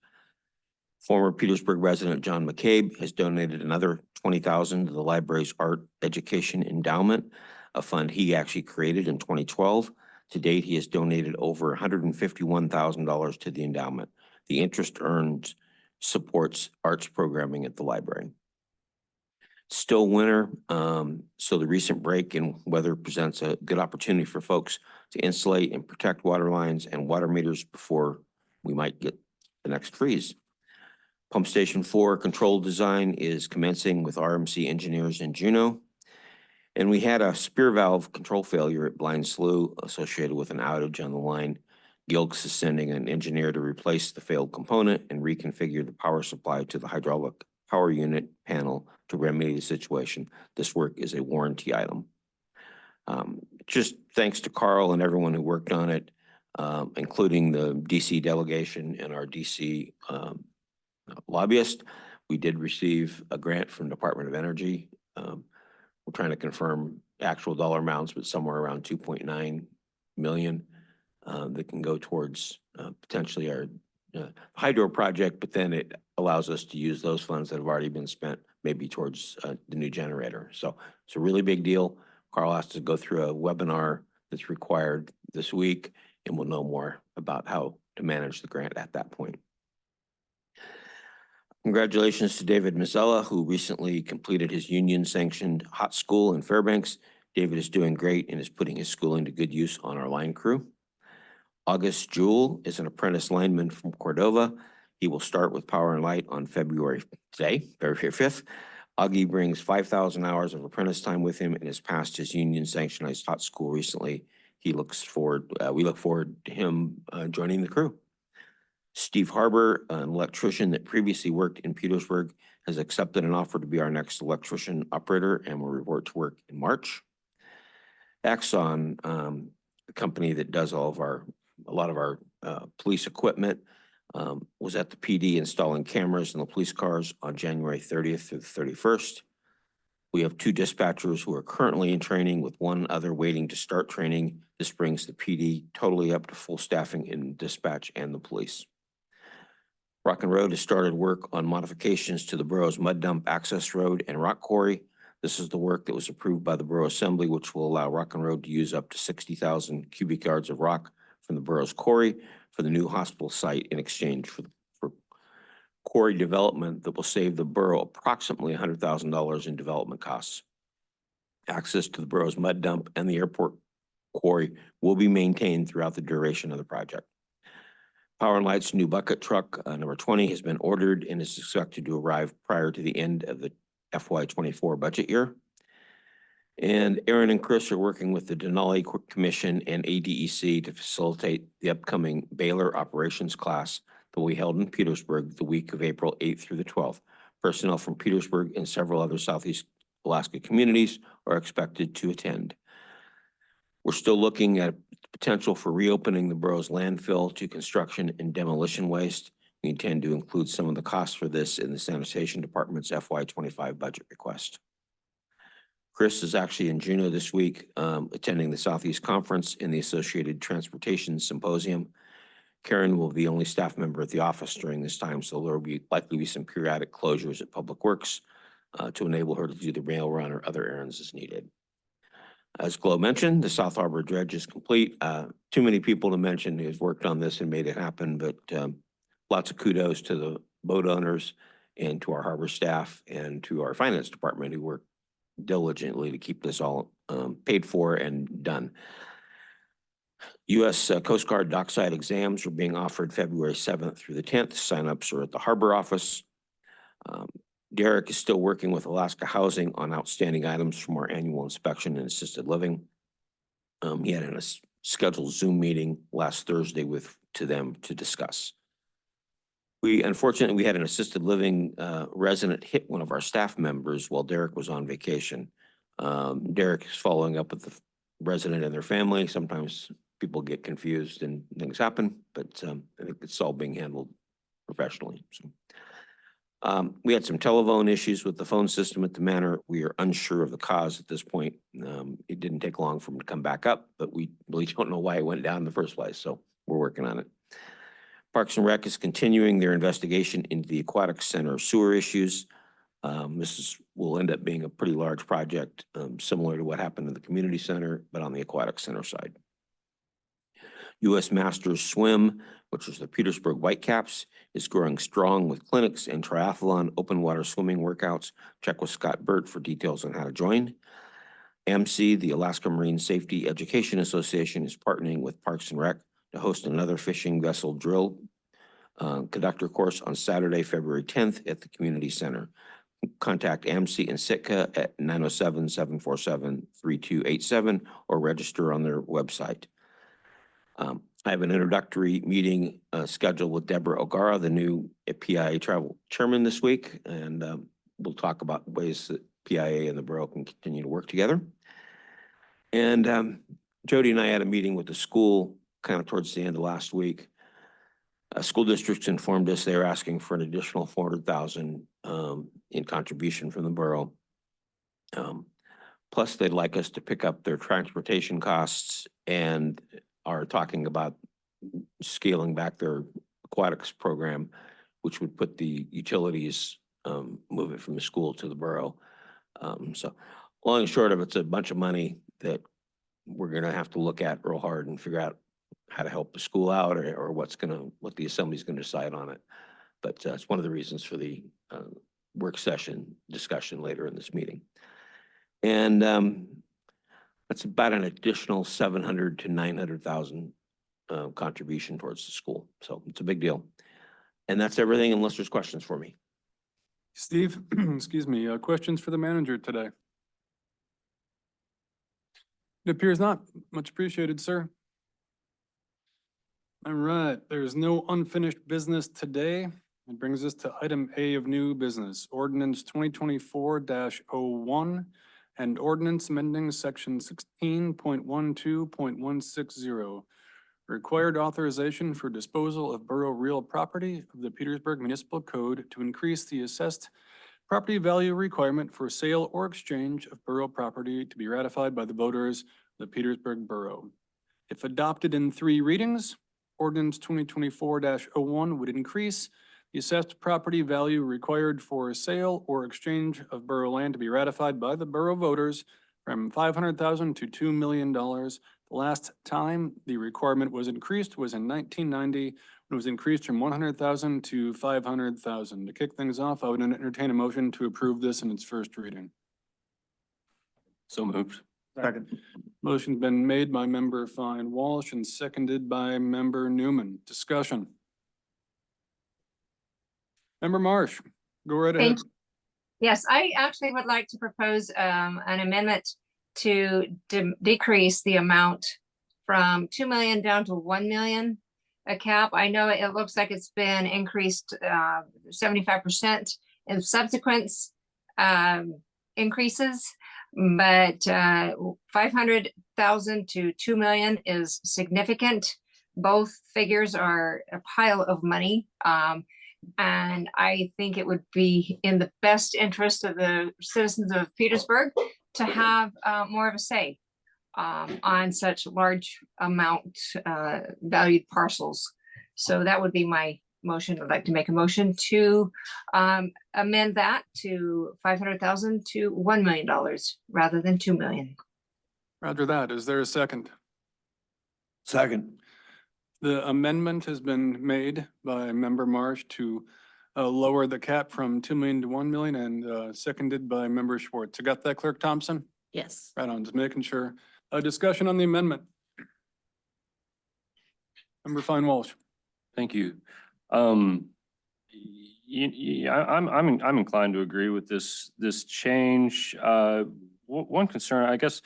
Former Petersburg resident John McCabe has donated another $20,000 to the library's Art Education Endowment, a fund he actually created in 2012. To date, he has donated over $151,000 to the endowment. The interest earned supports arts programming at the library. Still winter, so the recent break in weather presents a good opportunity for folks to insulate and protect water lines and water meters before we might get the next freeze. Pump Station 4 control design is commencing with RMC engineers in Juneau. And we had a spear valve control failure at Blind Slough associated with an outage on the line. Gilks is sending an engineer to replace the failed component and reconfigure the power supply to the hydraulic power unit panel to remedy the situation. This work is a warranty item. Just thanks to Carl and everyone who worked on it, including the DC delegation and our DC lobbyist. We did receive a grant from Department of Energy. We're trying to confirm actual dollar amounts, but somewhere around 2.9 million that can go towards potentially our hydro project, but then it allows us to use those funds that have already been spent maybe towards the new generator. So it's a really big deal. Carl has to go through a webinar that's required this week, and we'll know more about how to manage the grant at that point. Congratulations to David Mazzella, who recently completed his union-sanctioned hot school in Fairbanks. David is doing great and is putting his schooling to good use on our line crew. August Jewell is an apprentice lineman from Cordova. He will start with Power and Light on February 5th. Augie brings 5,000 hours of apprentice time with him and has passed his union-sanctioned hot school recently. We look forward to him joining the crew. Steve Harbor, an electrician that previously worked in Petersburg, has accepted an offer to be our next electrician operator and will report to work in March. Axon, the company that does a lot of our police equipment, was at the PD installing cameras in the police cars on January 30th through the 31st. We have 2 dispatchers who are currently in training with 1 other waiting to start training. This brings the PD totally up to full staffing in dispatch and the police. Rock and Road has started work on modifications to the borough's mud dump access road and rock quarry. This is the work that was approved by the Borough Assembly, which will allow Rock and Road to use up to 60,000 cubic yards of rock from the borough's quarry for the new hospital site in exchange for quarry development that will save the borough approximately $100,000 in development costs. Access to the borough's mud dump and the airport quarry will be maintained throughout the duration of the project. Power and Light's new bucket truck, number 20, has been ordered and is expected to arrive prior to the end of the FY24 budget year. And Aaron and Chris are working with the Denali Commission and ADEC to facilitate the upcoming Baylor operations class that will be held in Petersburg the week of April 8th through the 12th. Personnel from Petersburg and several other Southeast Alaska communities are expected to attend. We're still looking at potential for reopening the borough's landfill to construction and demolition waste. We intend to include some of the costs for this in the sanitation department's FY25 budget request. Chris is actually in Juneau this week, attending the Southeast Conference and the Associated Transportation Symposium. Karen will be the only staff member at the office during this time, so there will likely be some periodic closures at Public Works to enable her to do the rail run or other errands as needed. As Glo mentioned, the South Harbor dredge is complete. Too many people to mention who have worked on this and made it happen, but lots of kudos to the boat owners and to our harbor staff and to our finance department who worked diligently to keep this all paid for and done. U.S. Coast Guard dockside exams are being offered February 7th through the 10th. Signups are at the harbor office. Derek is still working with Alaska Housing on outstanding items from our annual inspection and assisted living. He had a scheduled Zoom meeting last Thursday to them to discuss. Unfortunately, we had an assisted living resident hit one of our staff members while Derek was on vacation. Derek is following up with the resident and their family. Sometimes people get confused and things happen, but I think it's all being handled professionally. So, we had some telephone issues with the phone system at the manor. We are unsure of the cause at this point. It didn't take long for them to come back up, but we really don't know why it went down in the first place. So we're working on it. Parks and Rec is continuing their investigation into the aquatic center sewer issues. This will end up being a pretty large project, similar to what happened in the community center, but on the aquatic center side. U.S. Masters Swim, which is the Petersburg Whitecaps, is growing strong with clinics and triathlon open water swimming workouts. Check with Scott Burt for details on how to join. AMSI, the Alaska Marine Safety Education Association, is partnering with Parks and Rec to host another fishing vessel drill conductor course on Saturday, February 10th at the community center. Contact AMSI and Sitka at 907-747-3287 or register on their website. I have an introductory meeting scheduled with Deborah O'Gara, the new PIA travel chairman this week, and we'll talk about ways that PIA and the borough can continue to work together. And Jody and I had a meeting with the school kind of towards the end of last week. School districts informed us they were asking for an additional $400,000 in contribution from the borough. Plus, they'd like us to pick up their transportation costs and are talking about scaling back their aquatics program, which would put the utilities, move it from the school to the borough. So long and short of it's a bunch of money that we're gonna have to look at real hard and figure out how to help the school out or what the assembly's gonna decide on it. But it's one of the reasons for the work session discussion later in this meeting. And that's about an additional $700,000 to $900,000 contribution towards the school. So it's a big deal. And that's everything unless there's questions for me. Steve, excuse me, questions for the manager today? It appears not. Much appreciated, sir. All right, there's no unfinished business today. It brings us to item A of new business, ordinance 2024-01 and ordinance amending section 16.12.160. Required authorization for disposal of borough real property of the Petersburg Municipal Code to increase the assessed property value requirement for sale or exchange of borough property to be ratified by the voters of the Petersburg Borough. If adopted in 3 readings, ordinance 2024-01 would increase the assessed property value required for sale or exchange of borough land to be ratified by the borough voters from $500,000 to $2 million The last time the requirement was increased was in 1990. It was increased from 100,000 to 500,000. To kick things off, I would entertain a motion to approve this in its first reading. So moved. Second. Motion's been made by member Fine Walsh and seconded by member Newman. Discussion. Member Marsh, go right ahead. Thank Yes, I actually would like to propose an amendment to decrease the amount from 2 million down to 1 million a cap. I know it looks like it's been increased 75% in subsequent increases, but 500,000 to 2 million is significant. Both figures are a pile of money. And I think it would be in the best interest of the citizens of Petersburg to have more of a say on such large amount valued parcels. So that would be my motion. I'd like to make a motion to amend that to 500,000 to $1 million rather than 2 million. Roger that. Is there a second? Second. The amendment has been made by member Marsh to lower the cap from 2 million to 1 million and seconded by member Schwartz. You got that, Clerk Thompson? Yes. Right on, just making sure. A discussion on the amendment. Member Fine Walsh. Thank you. I'm inclined to agree with this change. One concern, I guess,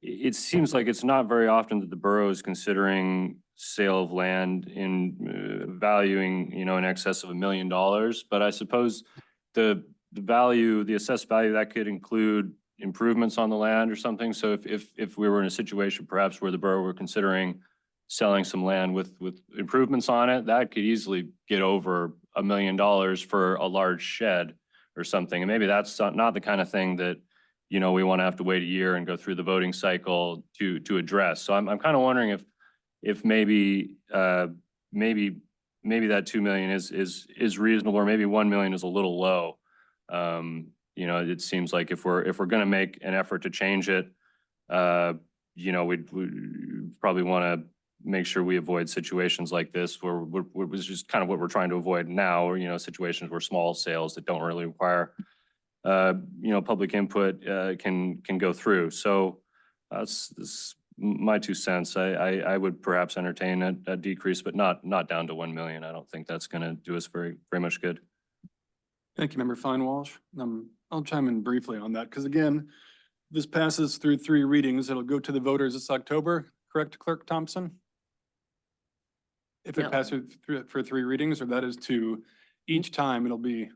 it seems like it's not very often that the borough is considering sale of land in valuing, in excess of $1 million. But I suppose the value, the assessed value, that could include improvements on the land or something. So if we were in a situation perhaps where the borough were considering selling some land with improvements on it, that could easily get over $1 million for a large shed or something. And maybe that's not the kind of thing that, we want to have to wait a year and go through the voting cycle to address. So I'm kind of wondering if maybe that 2 million is reasonable, or maybe 1 million is a little low. It seems like if we're going to make an effort to change it, we'd probably want to make sure we avoid situations like this where which is kind of what we're trying to avoid now, or situations where small sales that don't really require public input can go through. So that's my 2 cents. I would perhaps entertain a decrease, but not down to 1 million. I don't think that's going to do us very much good. Thank you, member Fine Walsh. I'll chime in briefly on that because again, this passes through 3 readings. It'll go to the voters this October, correct, Clerk Thompson? If it No. passes through for 3 readings, or that is to each time it'll be.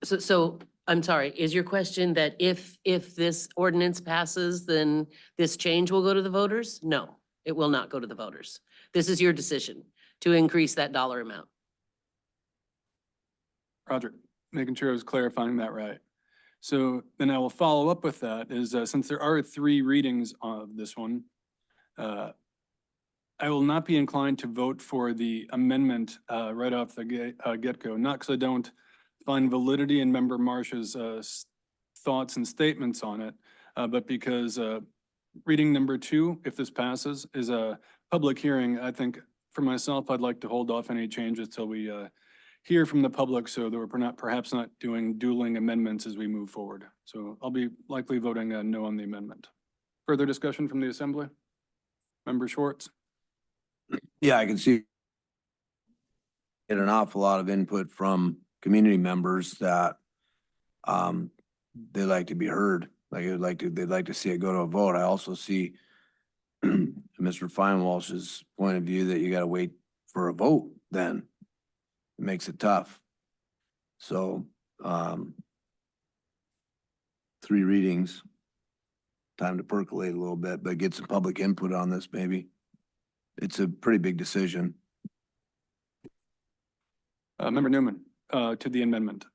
So I'm sorry, is your question that if this ordinance passes, then this change will go to the voters? No, it will not go to the voters. This is your decision to increase that dollar amount. Roger, making sure I was clarifying that right. So then I will follow up with that is since there are 3 readings of this one, I will not be inclined to vote for the amendment right off the get-go, not because I don't find validity in member Marsh's thoughts and statements on it, but because reading number 2, if this passes, is a public hearing. I think for myself, I'd like to hold off any changes till we hear from the public so that we're perhaps not doing dueling amendments as we move forward. So I'll be likely voting no on the amendment. Further discussion from the assembly? Member Schwartz? Yeah, I can see get an awful lot of input from community members that they like to be heard. They'd like to see it go to a vote. I also see Mr. Feinwalsh's point of view that you got to wait for a vote. Then it makes it tough. So 3 readings, time to percolate a little bit, but get some public input on this maybe. It's a pretty big decision. Member Newman, to the amendment.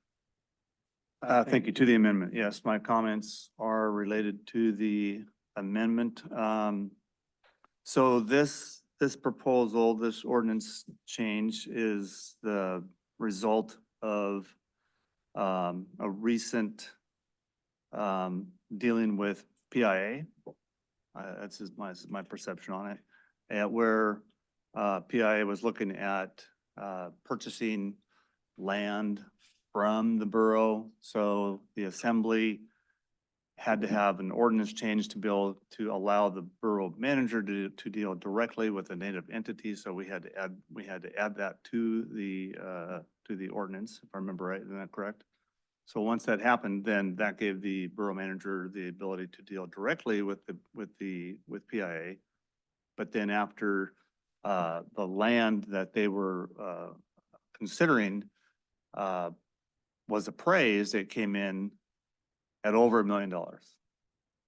Thank you. To the amendment. Yes, my comments are related to the amendment. So this proposal, this ordinance change is the result of a recent dealing with PIA. That's my perception on it. And where PIA was looking at purchasing land from the borough. So the assembly had to have an ordinance change to be able to allow the borough manager to deal directly with the native entity. So we had to add that to the ordinance, if I remember right. Isn't that correct? So once that happened, then that gave the borough manager the ability to deal directly with PIA. But then after the land that they were considering was appraised, it came in at over $1 million.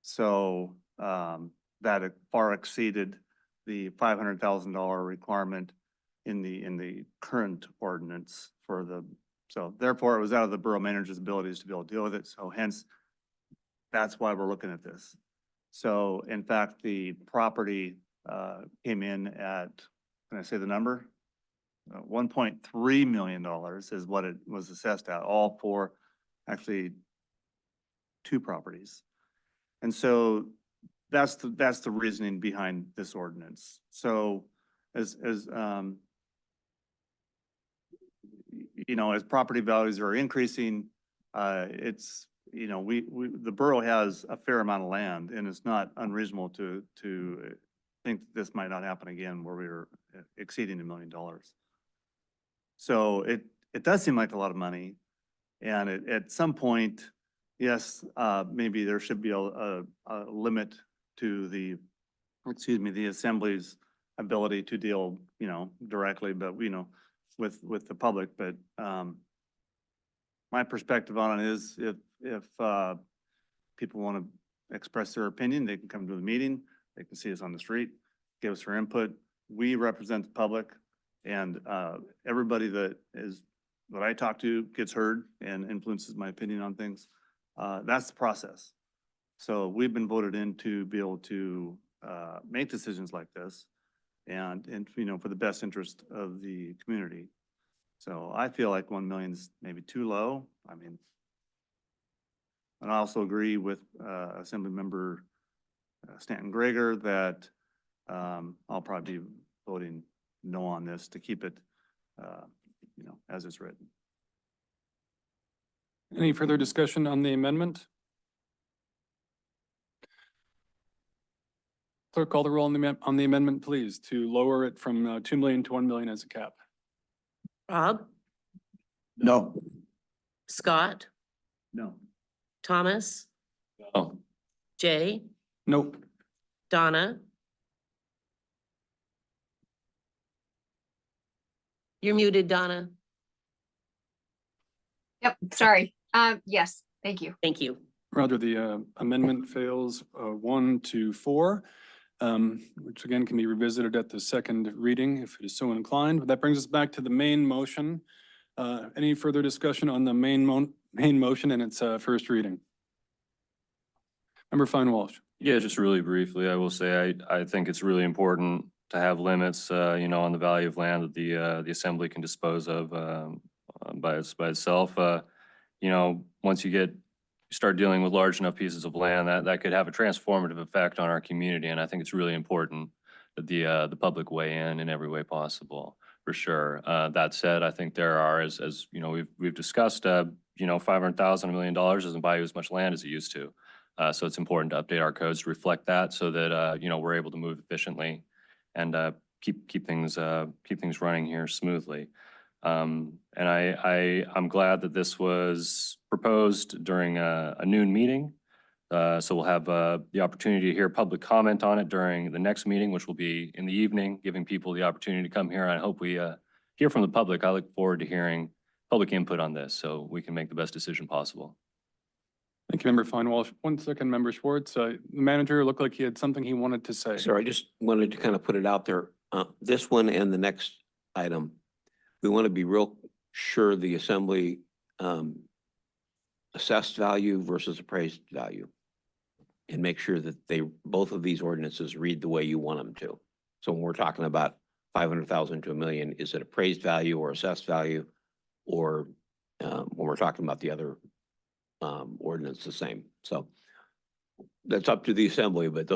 So that far exceeded the $500,000 requirement in the current ordinance for the, so therefore it was out of the borough manager's abilities to be able to deal with it. So hence, that's why we're looking at this. So in fact, the property came in at, can I say the number? $1.3 million is what it was assessed at, all for actually 2 properties. And so that's the reasoning behind this ordinance. So as you know, as property values are increasing, it's, you know, the borough has a fair amount of land, and it's not unreasonable to think this might not happen again where we were exceeding $1 million. So it does seem like a lot of money. And at some point, yes, maybe there should be a limit to the assembly's ability to deal, you know, directly, but, you know, with the public. But my perspective on it is if people want to express their opinion, they can come to the meeting, they can see us on the street, give us their input. We represent the public, and everybody that I talk to gets heard and influences my opinion on things. That's the process. So we've been voted in to be able to make decisions like this and, you know, for the best interest of the community. So I feel like 1 million is maybe too low. I mean, and I also agree with Assemblymember Stanton Greger that I'll probably be voting no on this to keep it, you know, as it's written. Any further discussion on the amendment? Clerk, call the roll on the amendment, please, to lower it from 2 million to 1 million as a cap. Rob, No. Scott, No. Thomas, Oh, Jay, Nope. Donna. You're muted, Donna. Yep, sorry. Yes, thank you. Thank you. Roger, the amendment fails 1 to 4, which again can be revisited at the second reading if it is so inclined. But that brings us back to the main motion. Any further discussion on the main motion and its first reading? Member Fine Walsh. yeah, just really briefly, I will say, I think it's really important to have limits, you know, on the value of land that the assembly can dispose of by itself. You know, once you start dealing with large enough pieces of land, that could have a transformative effect on our community. And I think it's really important that the public weigh in every way possible, for sure. That said, I think there are, as you know, we've discussed, you know, $500,000, $1 million doesn't buy you as much land as it used to. So it's important to update our codes to reflect that so that, you know, we're able to move efficiently and keep things running here smoothly. And I'm glad that this was proposed during a noon meeting. So we'll have the opportunity to hear public comment on it during the next meeting, which will be in the evening, giving people the opportunity to come here. And I hope we hear from the public. I look forward to hearing public input on this so we can make the best decision possible. Thank you, Member Fine Walsh. 1 second, Member Schwartz. The manager looked like he had something he wanted to say. Sir, I just wanted to kind of put it out there. This one and the next item, we want to be real sure the assembly assessed value versus appraised value. And make sure that both of these ordinances read the way you want them to. So when we're talking about 500,000 to 1 million, is it appraised value or assessed value? Or when we're talking about the other ordinance, the same. So That's up to the assembly, but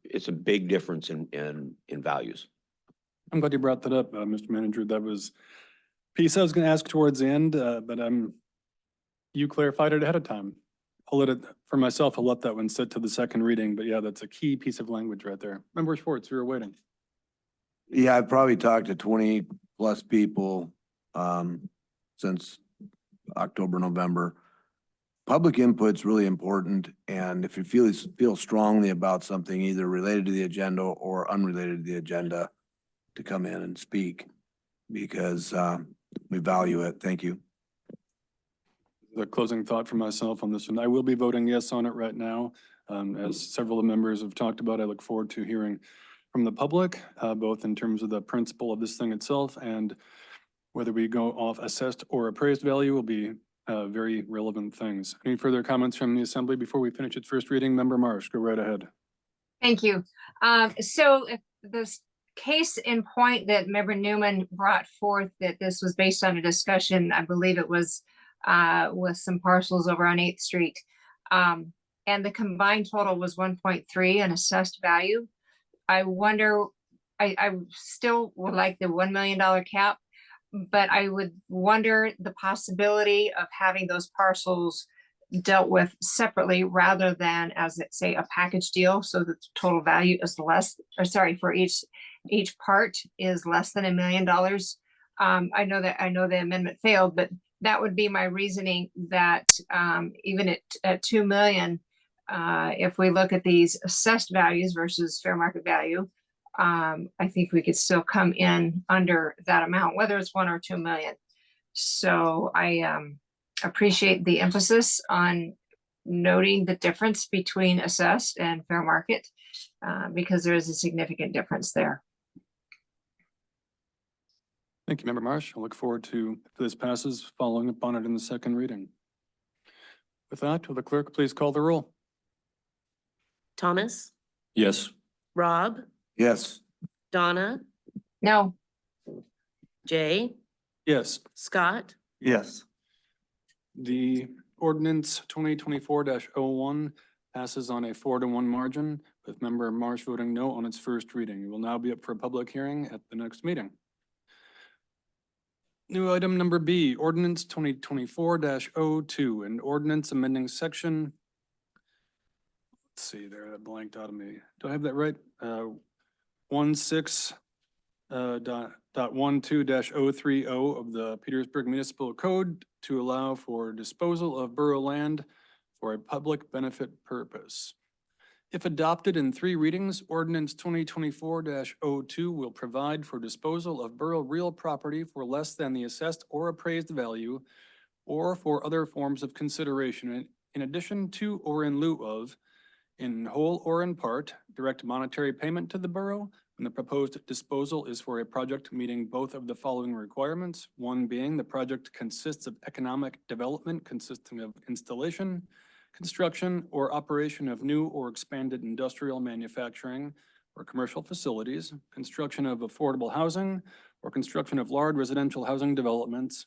it's a big difference in values. I'm glad you brought that up, Mr. Manager. That was piece I was gonna ask towards the end, but you clarified it ahead of time. I'll let it, for myself, I'll let that one sit to the second reading, but yeah, that's a key piece of language right there. Member Schwartz, you were waiting. Yeah, I've probably talked to 20 plus people since October, November. Public input's really important, and if you feel strongly about something, either related to the agenda or unrelated to the agenda, to come in and speak, because we value it. Thank you. The closing thought for myself on this one, I will be voting yes on it right now. As several of the members have talked about, I look forward to hearing from the public, both in terms of the principle of this thing itself and whether we go off assessed or appraised value will be very relevant things. Any further comments from the assembly before we finish its first reading? Member Marsh, go right ahead. Thank you. So if this case in point that Member Newman brought forth, that this was based on a discussion, I believe it was with some parcels over on 8th Street. And the combined total was 1.3 in assessed value. I wonder, I still would like the $1 million cap, but I would wonder the possibility of having those parcels dealt with separately rather than as say a package deal, so that the total value is less, or sorry, for each part is less than $1 million. I know the amendment failed, but that would be my reasoning, that even at 2 million, if we look at these assessed values versus fair market value, I think we could still come in under that amount, whether it's 1 or 2 million. So I appreciate the emphasis on noting the difference between assessed and fair market, because there is a significant difference there. Thank you, Member Marsh. I look forward to, if this passes, following up on it in the second reading. With that, will the clerk please call the roll? Thomas, Yes. Rob, Yes. Donna, No, Jay, Yes. Scott, Yes. The ordinance 2024-01 passes on a 4-1 margin, with Member Marsh voting no on its first reading. It will now be up for a public hearing at the next meeting. New item number B, ordinance 2024-02, an ordinance amending section, let's see there, that blanked out of me. Do I have that right? 16.12-030 of the Petersburg Municipal Code to allow for disposal of borough land for a public benefit purpose. If adopted in 3 readings, ordinance 2024-02 will provide for disposal of borough real property for less than the assessed or appraised value, or for other forms of consideration in addition to or in lieu of, in whole or in part, direct monetary payment to the borough when the proposed disposal is for a project meeting both of the following requirements. One being the project consists of economic development consisting of installation, construction, or operation of new or expanded industrial manufacturing or commercial facilities, construction of affordable housing, or construction of large residential housing developments,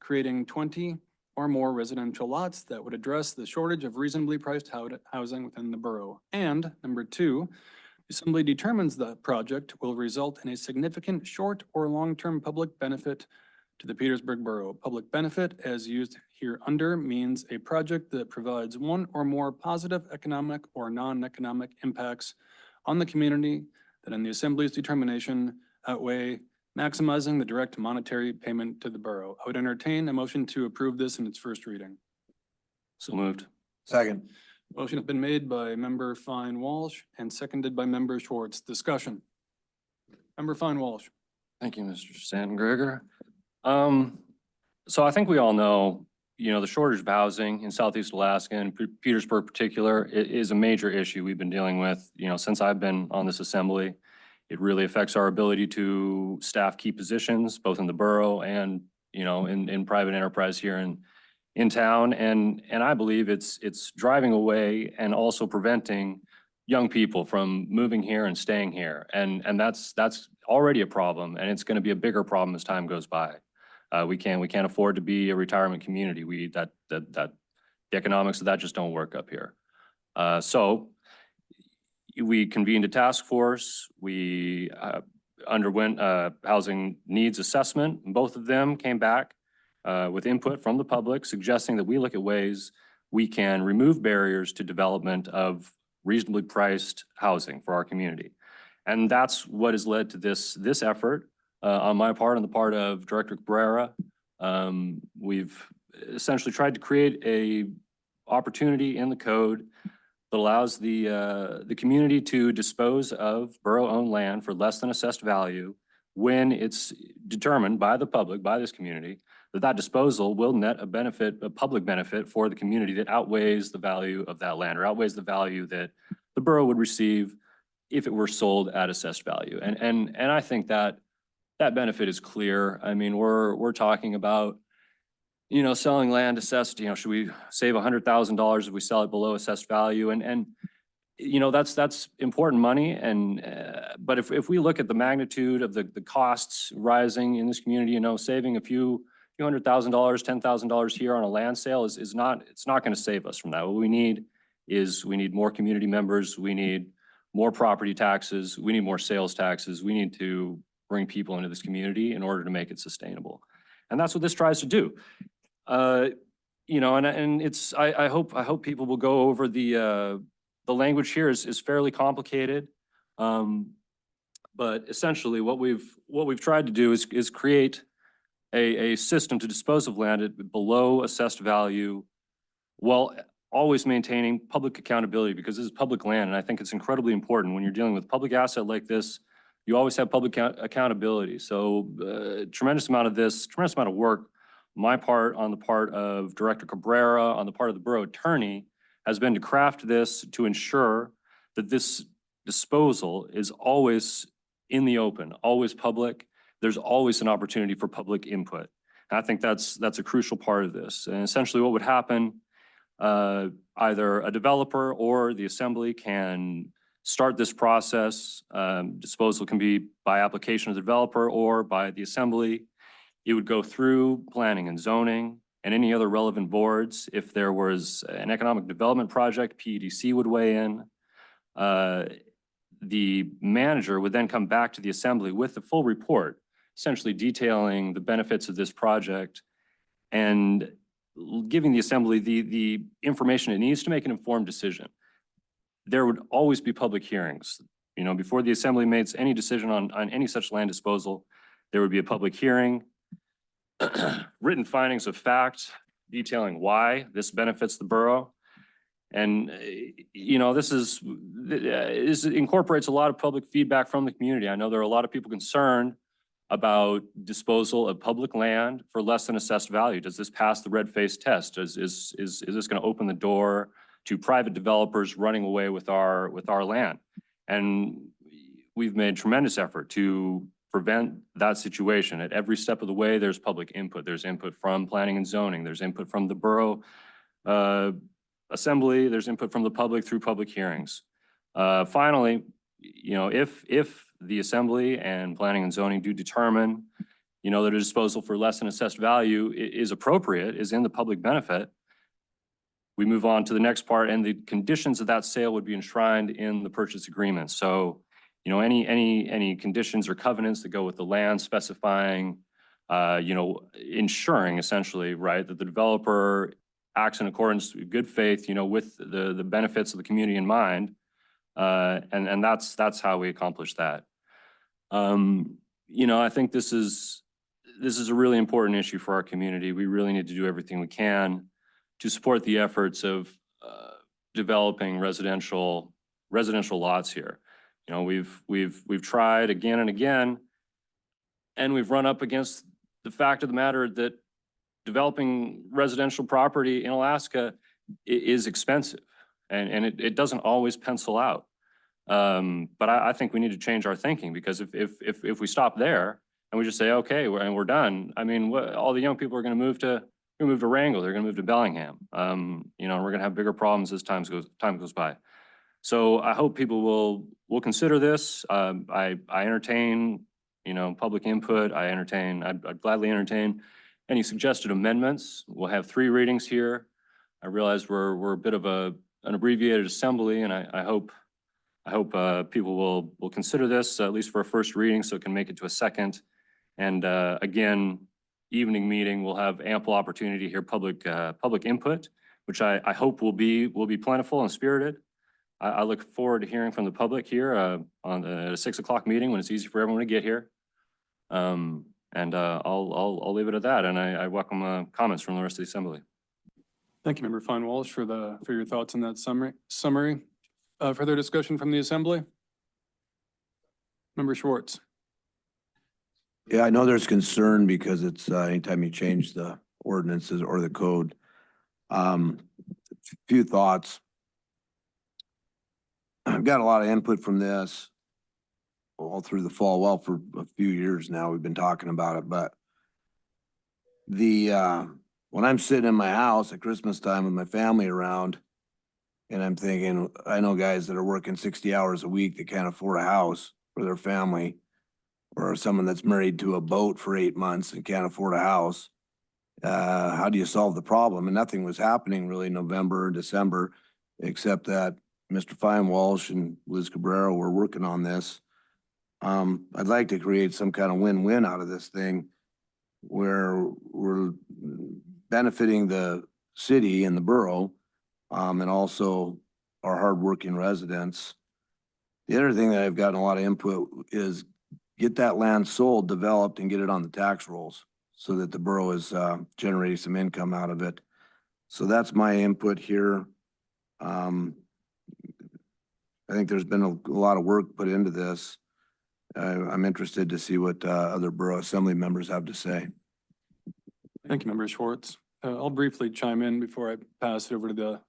creating 20 or more residential lots that would address the shortage of reasonably priced housing within the borough. And number 2, the assembly determines the project will result in a significant short or long-term public benefit to the Petersburg Borough. Public benefit, as used here under, means a project that provides one or more positive economic or non-economic impacts on the community that in the assembly's determination outweigh maximizing the direct monetary payment to the borough. I would entertain a motion to approve this in its first reading. So moved. Second. Motion has been made by Member Fine Walsh and seconded by Member Schwartz. Discussion. Member Fine Walsh. Thank you, Mr. Stanton Greger. So I think we all know, the shortage of housing in Southeast Alaska and Petersburg in particular is a major issue we've been dealing with, since I've been on this assembly. It really affects our ability to staff key positions, both in the borough and, in private enterprise here in town. And I believe it's driving away and also preventing young people from moving here and staying here. And that's already a problem, and it's going to be a bigger problem as time goes by. We can't afford to be a retirement community. The economics of that just don't work up here. So we convened a task force. We underwent a housing needs assessment. Both of them came back with input from the public suggesting that we look at ways we can remove barriers to development of reasonably priced housing for our community. And that's what has led to this effort on my part, on the part of Director Borough. We've essentially tried to create a opportunity in the code that allows the community to dispose of borough-owned land for less than assessed value when it's determined by the public, by this community, that disposal will net a benefit, a public benefit for the community that outweighs the value of that land or outweighs the value that the borough would receive if it were sold at assessed value. And I think that benefit is clear. I mean, we're talking about, you know, selling land assessed, you know, should we save $100,000 if we sell it below assessed value? And you know, that's important money. And but if we look at the magnitude of the costs rising in this community, you know, saving a few $100,000, $10,000 here on a land sale it's not going to save us from that. What we need is more community members. We need more property taxes. We need more sales taxes. We need to bring people into this community in order to make it sustainable. And that's what this tries to do. You know, and it's, I hope people will go over the language here is fairly complicated. But essentially what we've tried to do is create a system to dispose of land at below assessed value while always maintaining public accountability, because this is public land. And I think it's incredibly important when you're dealing with a public asset like this, you always have public accountability. So tremendous amount of work, my part, on the part of Director Cabrera, on the part of the borough attorney, has been to craft this to ensure that this disposal is always in the open, always public. There's always an opportunity for public input. And I think that's a crucial part of this. And essentially what would happen, either a developer or the assembly can start this process. Disposal can be by application of the developer or by the assembly. It would go through planning and zoning and any other relevant boards. If there was an economic development project, PEDC would weigh in. The manager would then come back to the assembly with the full report, essentially detailing the benefits of this project and giving the assembly the information it needs to make an informed decision. There would always be public hearings. You know, before the assembly makes any decision on any such land disposal, there would be a public hearing, written findings of fact detailing why this benefits the borough. And, you know, this incorporates a lot of public feedback from the community. I know there are a lot of people concerned about disposal of public land for less than assessed value. Does this pass the red face test? Is this going to open the door to private developers running away with our land? And we've made tremendous effort to prevent that situation. At every step of the way, there's public input. There's input from planning and zoning. There's input from the borough assembly. There's input from the public through public hearings. Finally, you know, if the assembly and planning and zoning do determine, you know, that a disposal for less than assessed value is appropriate, is in the public benefit, we move on to the next part, and the conditions of that sale would be enshrined in the purchase agreement. So, you know, any conditions or covenants that go with the land specifying, you know, ensuring essentially, right, that the developer acts in accordance with good faith, you know, with the benefits of the community in mind. And that's how we accomplish that. You know, I think this is a really important issue for our community. We really need to do everything we can to support the efforts of developing residential lots here. You know, we've tried again and again, and we've run up against the fact of the matter that developing residential property in Alaska is expensive, and it doesn't always pencil out. But I think we need to change our thinking, because if we stop there and we just say, okay, we're done, I mean, all the young people are going to move to Wrangell, they're going to move to Bellingham. You know, we're going to have bigger problems as time goes by. So I hope people will consider this. I entertain, you know, public input. I'd gladly entertain any suggested amendments. We'll have 3 readings here. I realize we're a bit of an abbreviated assembly, and I hope I hope people will consider this, at least for a first reading, so it can make it to a second. And again, evening meeting, we'll have ample opportunity to hear public input, which I hope will be plentiful and spirited. I look forward to hearing from the public here on a 6 o'clock meeting when it's easy for everyone to get here. I'll leave it at that, and I welcome comments from the rest of the assembly. Thank you, Member Fine Walsh, for your thoughts on that summary. Further discussion from the assembly? Member Schwartz. Yeah, I know there's concern because it's anytime you change the ordinances or the code. Few thoughts. I've got a lot of input from this all through the fall. Well, for a few years now, we've been talking about it, but when I'm sitting in my house at Christmas time with my family around, and I'm thinking, I know guys that are working 60 hours a week that can't afford a house for their family, or someone that's married to a boat for 8 months and can't afford a house. How do you solve the problem? And nothing was happening really in November and December, except that Mr. Fine Walsh and Liz Cabrera were working on this. I'd like to create some kind of win-win out of this thing where we're benefiting the city and the borough, and also our hardworking residents. The other thing that I've gotten a lot of input is get that land sold, developed, and get it on the tax rolls so that the borough is generating some income out of it. So that's my input here. I think there's been a lot of work put into this. I'm interested to see what other borough assembly members have to say. Thank you, Member Schwartz. I'll briefly chime in before I pass it over to the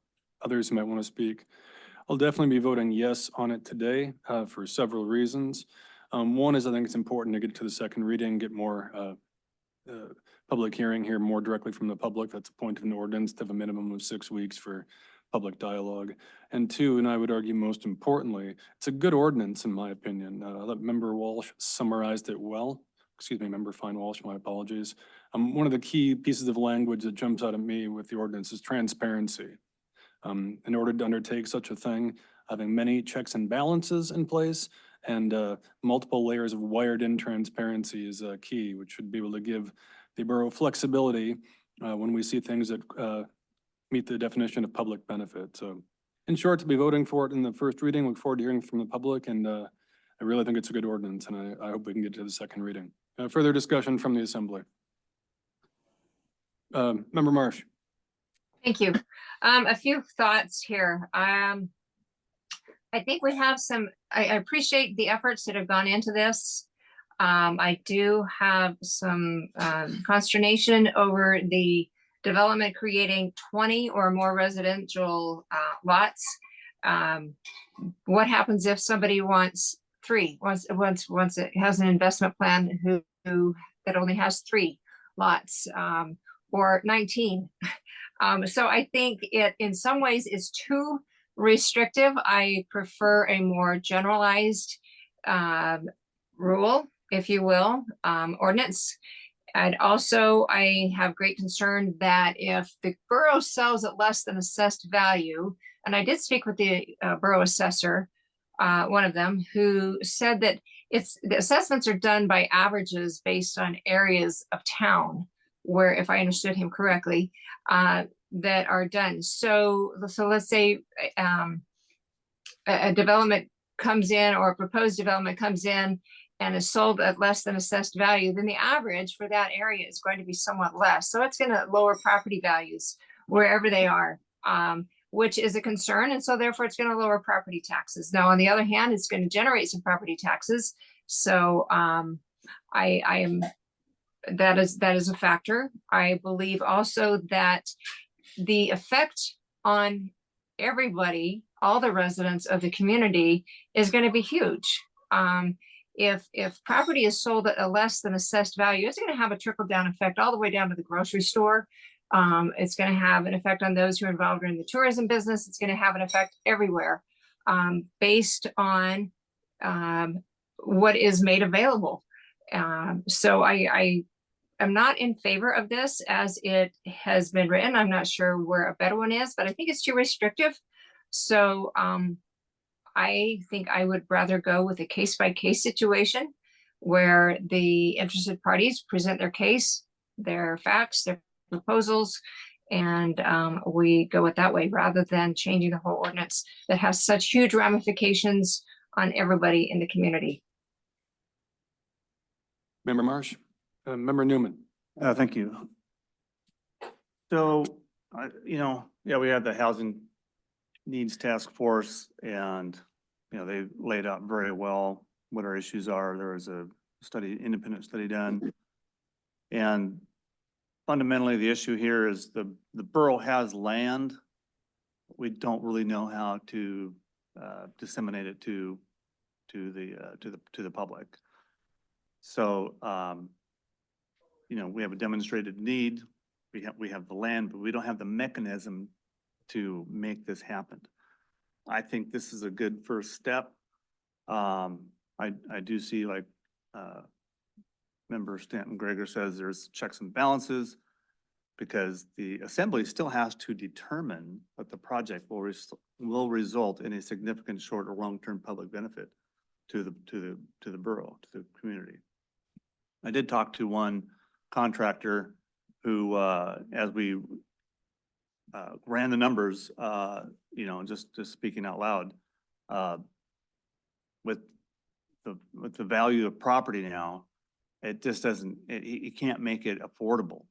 others who might want to speak. I'll definitely be voting yes on it today for several reasons. One is I think it's important to get to the second reading, get more public hearing, hear more directly from the public. That's a point of an ordinance to have a minimum of 6 weeks for public dialogue. And two, and I would argue most importantly, it's a good ordinance in my opinion. Member Walsh summarized it well. Excuse me, Member Fine Walsh, my apologies. One of the key pieces of language that jumps out at me with the ordinance is transparency. In order to undertake such a thing, having many checks and balances in place and multiple layers of wired-in transparency is key, which should be able to give the borough flexibility when we see things that meet the definition of public benefit. So in short, to be voting for it in the first reading, look forward to hearing from the public, and I really think it's a good ordinance, and I hope we can get to the second reading. Further discussion from the assembly. Member Marsh. Thank you. A few thoughts here. I think we have I appreciate the efforts that have gone into this. I do have some consternation over the development creating 20 or more residential lots. What happens if somebody wants 3, once it has an investment plan who that only has 3 lots or 19? So I think it in some ways is too restrictive. I prefer a more generalized rule, if you will, ordinance. And also I have great concern that if the borough sells at less than assessed value, and I did speak with the borough assessor, one of them, who said that the assessments are done by averages based on areas of town where, if I understood him correctly, that are done. So let's say a development comes in, or a proposed development comes in and is sold at less than assessed value, then the average for that area is going to be somewhat less. So it's going to lower property values wherever they are, which is a concern. And so therefore it's going to lower property taxes. Now, on the other hand, it's going to generate some property taxes. So that is a factor. I believe also that the effect on everybody, all the residents of the community, is going to be huge. If property is sold at a less than assessed value, it's going to have a trickle down effect all the way down to the grocery store. It's going to have an effect on those who are involved in the tourism business. It's going to have an effect everywhere based on what is made available. So I am not in favor of this as it has been written. I'm not sure where a better one is, but I think it's too restrictive. So I think I would rather go with a case-by-case situation where the interested parties present their case, their facts, their proposals, and we go it that way rather than changing the whole ordinance that has such huge ramifications on everybody in the community. Member Marsh, Member Newman. Thank you. So, yeah, we had the Housing Needs Task Force and, they laid out very well what our issues are. There was a independent study done. And fundamentally, the issue here is the borough has land. We don't really know how to disseminate it to the public. So, we have a demonstrated need. We have the land, but we don't have the mechanism to make this happen. I think this is a good first step. I do see, like Member Stanton Gregor says, there's checks and balances because the assembly still has to determine that the project will result in a significant short or long-term public benefit to the borough, to the community. I did talk to one contractor who, as we ran the numbers, just speaking out loud, with the value of property now, it just doesn't, you can't make it affordable.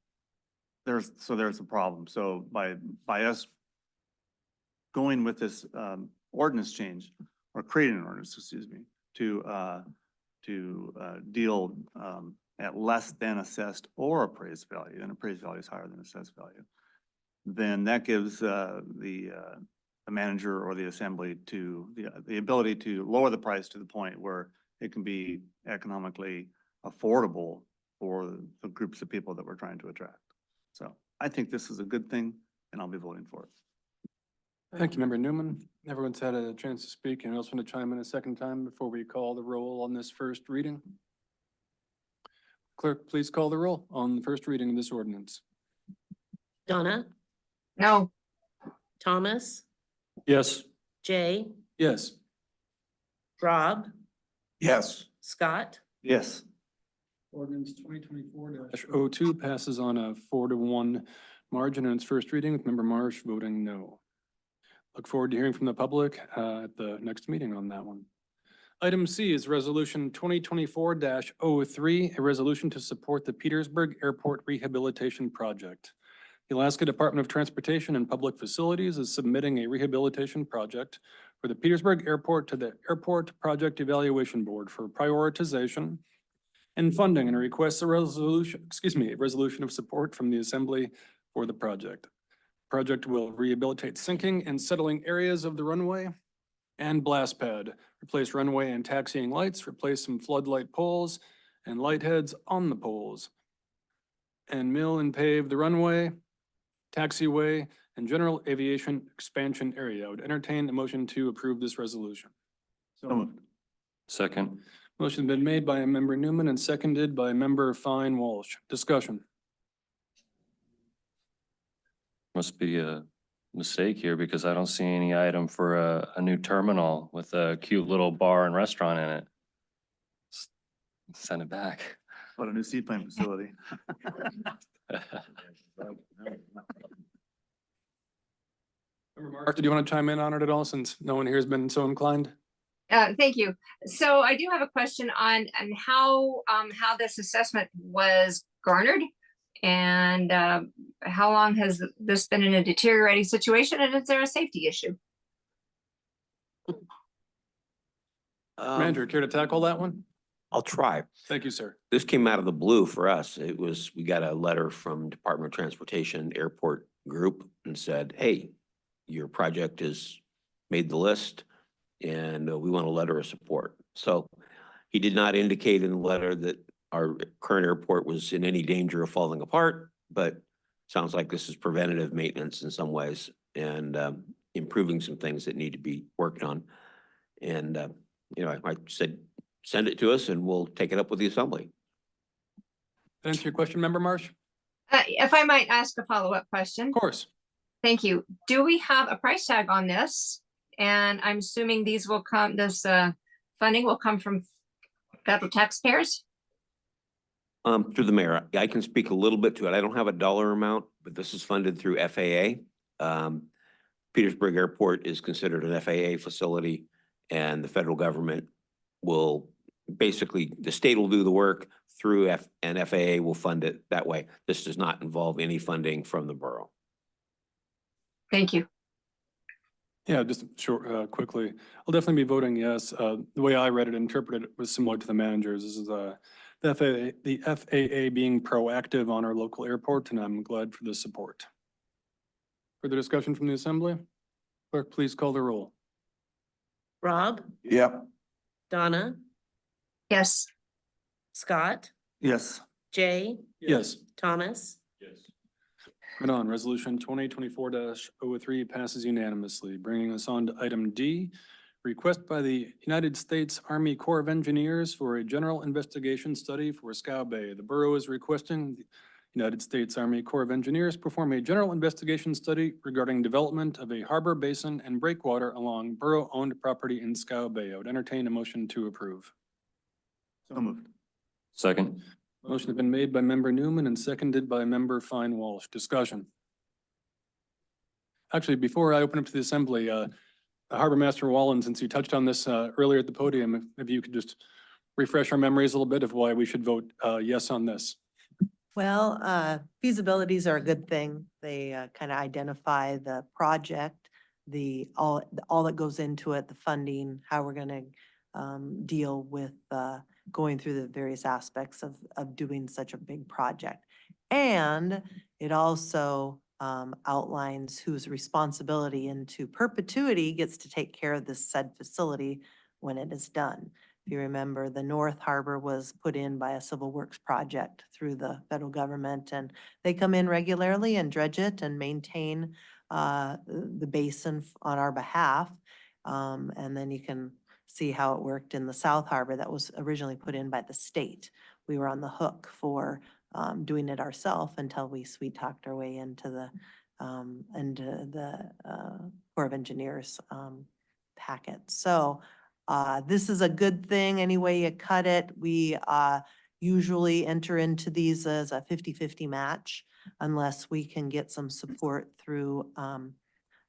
There's a problem. So by us going with this ordinance change, or creating an ordinance, excuse me, to deal at less than assessed or appraised value, and appraised value is higher than assessed value, then that gives the manager or the assembly to the ability to lower the price to the point where it can be economically affordable for the groups of people that we're trying to attract. So I think this is a good thing, and I'll be voting for it. Thank you, Member Newman. Everyone's had a chance to speak. Anyone else want to chime in a second time before we call the roll on this first reading? Clerk, please call the roll on the first reading of this ordinance. Donna, No, Thomas, Yes. Jay, Yes. Rob, Yes. Scott, Yes. Ordinance 2024-02 passes on a 4-1 margin in its first reading, with Member Marsh voting no. Look forward to hearing from the public at the next meeting on that one. Item C is Resolution 2024-03, a resolution to support the Petersburg Airport Rehabilitation Project. The Alaska Department of Transportation and Public Facilities is submitting a rehabilitation project for the Petersburg Airport to the Airport Project Evaluation Board for prioritization and funding, and requests a resolution of support from the Assembly for the project. Project will rehabilitate sinking and settling areas of the runway and blast pad, replace runway and taxiing lights, replace some floodlight poles and light heads on the poles, and mill and pave the runway, taxiway, and general aviation expansion area. I would entertain a motion to approve this resolution. So moved. Second. Motion been made by Member Newman and seconded by Member Fine Walsh. Discussion. Must be a mistake here because I don't see any item for a new terminal with a cute little bar and restaurant in it. Send it back. What a new seaplane facility. Mark, did you want to chime in on it at all, since no one here has been so inclined? thank you. So I do have a question on how this assessment was garnered, and how long has this been in a deteriorating situation, and is there a safety issue? Manager, care to tackle that one? I'll try. Thank you, sir. This came out of the blue for us. We got a letter from Department of Transportation Airport Group and said, hey, your project has made the list and we want a letter of support. So he did not indicate in the letter that our current airport was in any danger of falling apart, but sounds like this is preventative maintenance in some ways and improving some things that need to be worked on. And, I said, send it to us and we'll take it up with the assembly. Answer your question, Member Marsh? If I might ask a follow-up question. Of course. Thank you. Do we have a price tag on this? and I'm assuming these will come, this funding will come from federal taxpayers? Through the mayor, I can speak a little bit to it. I don't have a dollar amount, but this is funded through FAA. Petersburg Airport is considered an FAA facility, and the federal government will basically, the state will do the work through and FAA will fund it that way. This does not involve any funding from the borough. Thank you. Yeah, just short, quickly, I'll definitely be voting yes. The way I read it, interpreted it was similar to the managers. This is the FAA being proactive on our local airport, and I'm glad for the support. Further discussion from the assembly? Clerk, please call the roll. Rob, Yep. Donna, Yes. Scott, Yes. Jay, Yes. Thomas. Right on, resolution 2024-03 passes unanimously, bringing us on to item D. Request by the United States Army Corps of Engineers for a general investigation study for Scow Bay. The borough is requesting the United States Army Corps of Engineers perform a general investigation study regarding development of a harbor basin and breakwater along borough-owned property in Scow Bay. I would entertain a motion to approve. So moved. Second. Motion has been made by member Newman and seconded by member Fine Walsh. Discussion. Actually, before I open up to the assembly, Harbor Master Wallen, since you touched on this earlier at the podium, if you could just refresh our memories a little bit of why we should vote yes on this. Well, feasibilities are a good thing. They kind of identify the project, all that goes into it, the funding, how we're gonna deal with going through the various aspects of doing such a big project. And it also outlines whose responsibility into perpetuity gets to take care of this said facility when it is done. If you remember, the North Harbor was put in by a civil works project through the federal government, and they come in regularly and dredge it and maintain the basin on our behalf. And then you can see how it worked in the South Harbor that was originally put in by the state. We were on the hook for doing it ourselves until we sweet talked our way into the Corps of Engineers packet. So this is a good thing any way you cut it. We usually enter into these as a 50-50 match unless we can get some support through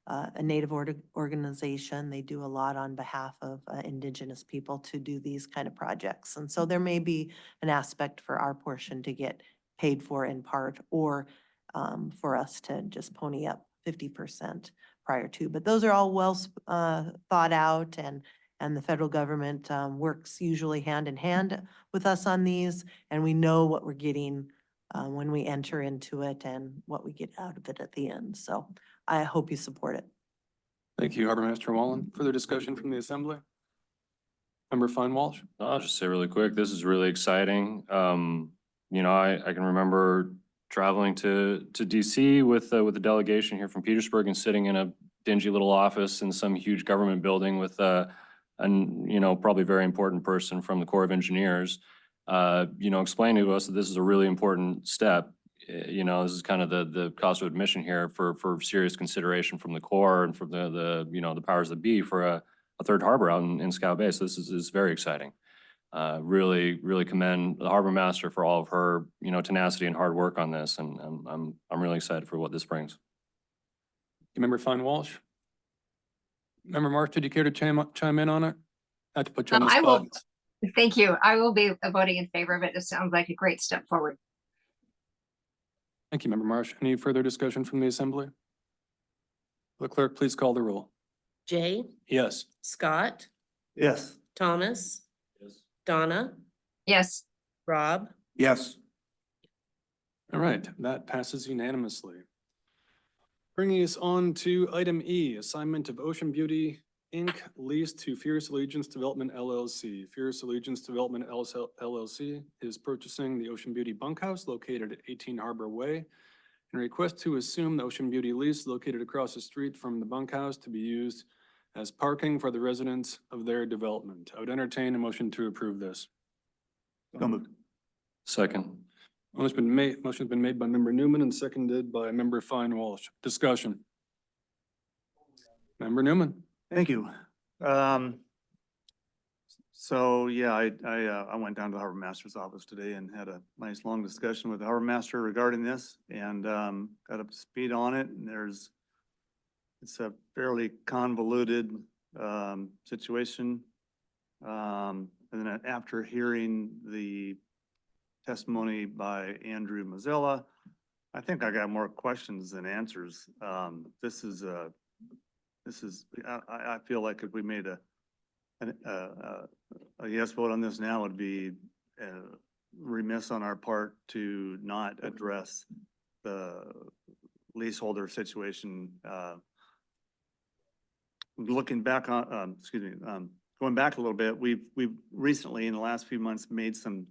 a native organization. They do a lot on behalf of indigenous people to do these kind of projects. And so there may be an aspect for our portion to get paid for in part, or for us to just pony up 50% prior to. But those are all well thought out, and the federal government works usually hand in hand with us on these, and we know what we're getting when we enter into it and what we get out of it at the end. So I hope you support it. Thank you, Harbor Master Wallen. Further discussion from the assembly? Member Fine Walsh? I'll just say really quick, this is really exciting. You know, I can remember traveling to DC with the delegation here from Petersburg and sitting in a dingy little office in some huge government building with you know, probably very important person from the Corps of Engineers, you know, explaining to us that this is a really important step. You know, this is kind of the cost of admission here for serious consideration from the Corps and from the you know, the powers that be for a third harbor out in Scow Bay. So this is very exciting. Really commend the harbor master for all of her, you know, tenacity and hard work on this. And I'm really excited for what this brings. Member Fine Walsh? Member Marsh, did you care to chime in on it? Not to put you on the I spot. will. Thank you. I will be voting in favor of it. It sounds like a great step forward. Thank you, Member Marsh. Any further discussion from the assembly? The clerk, please call the roll. Jay, Yes. Scott, Yes. Thomas, Donna, Yes. Rob. Yes. All right, that passes unanimously. Bringing us on to item E, assignment of Ocean Beauty Inc. lease to Fierce Allegiance Development LLC. Fierce Allegiance Development LLC is purchasing the Ocean Beauty bunkhouse located at 18 Harbor Way and request to assume the Ocean Beauty lease located across the street from the bunkhouse to be used as parking for the residents of their development. I would entertain a motion to approve this. So moved. Second. Motion's been made by member Newman and seconded by member Fine Walsh. Discussion. Member Newman. Thank you. So yeah, I went down to the harbor master's office today and had a nice long discussion with the harbor master regarding this and got up to speed on it. And it's a fairly convoluted situation. And then after hearing the testimony by Andrew Mazzella, I think I got more questions than answers. I feel like if we made a yes vote on this now, would be remiss on our part to not address the leaseholder situation. Looking back on, going back a little bit, we've recently in the last few months made some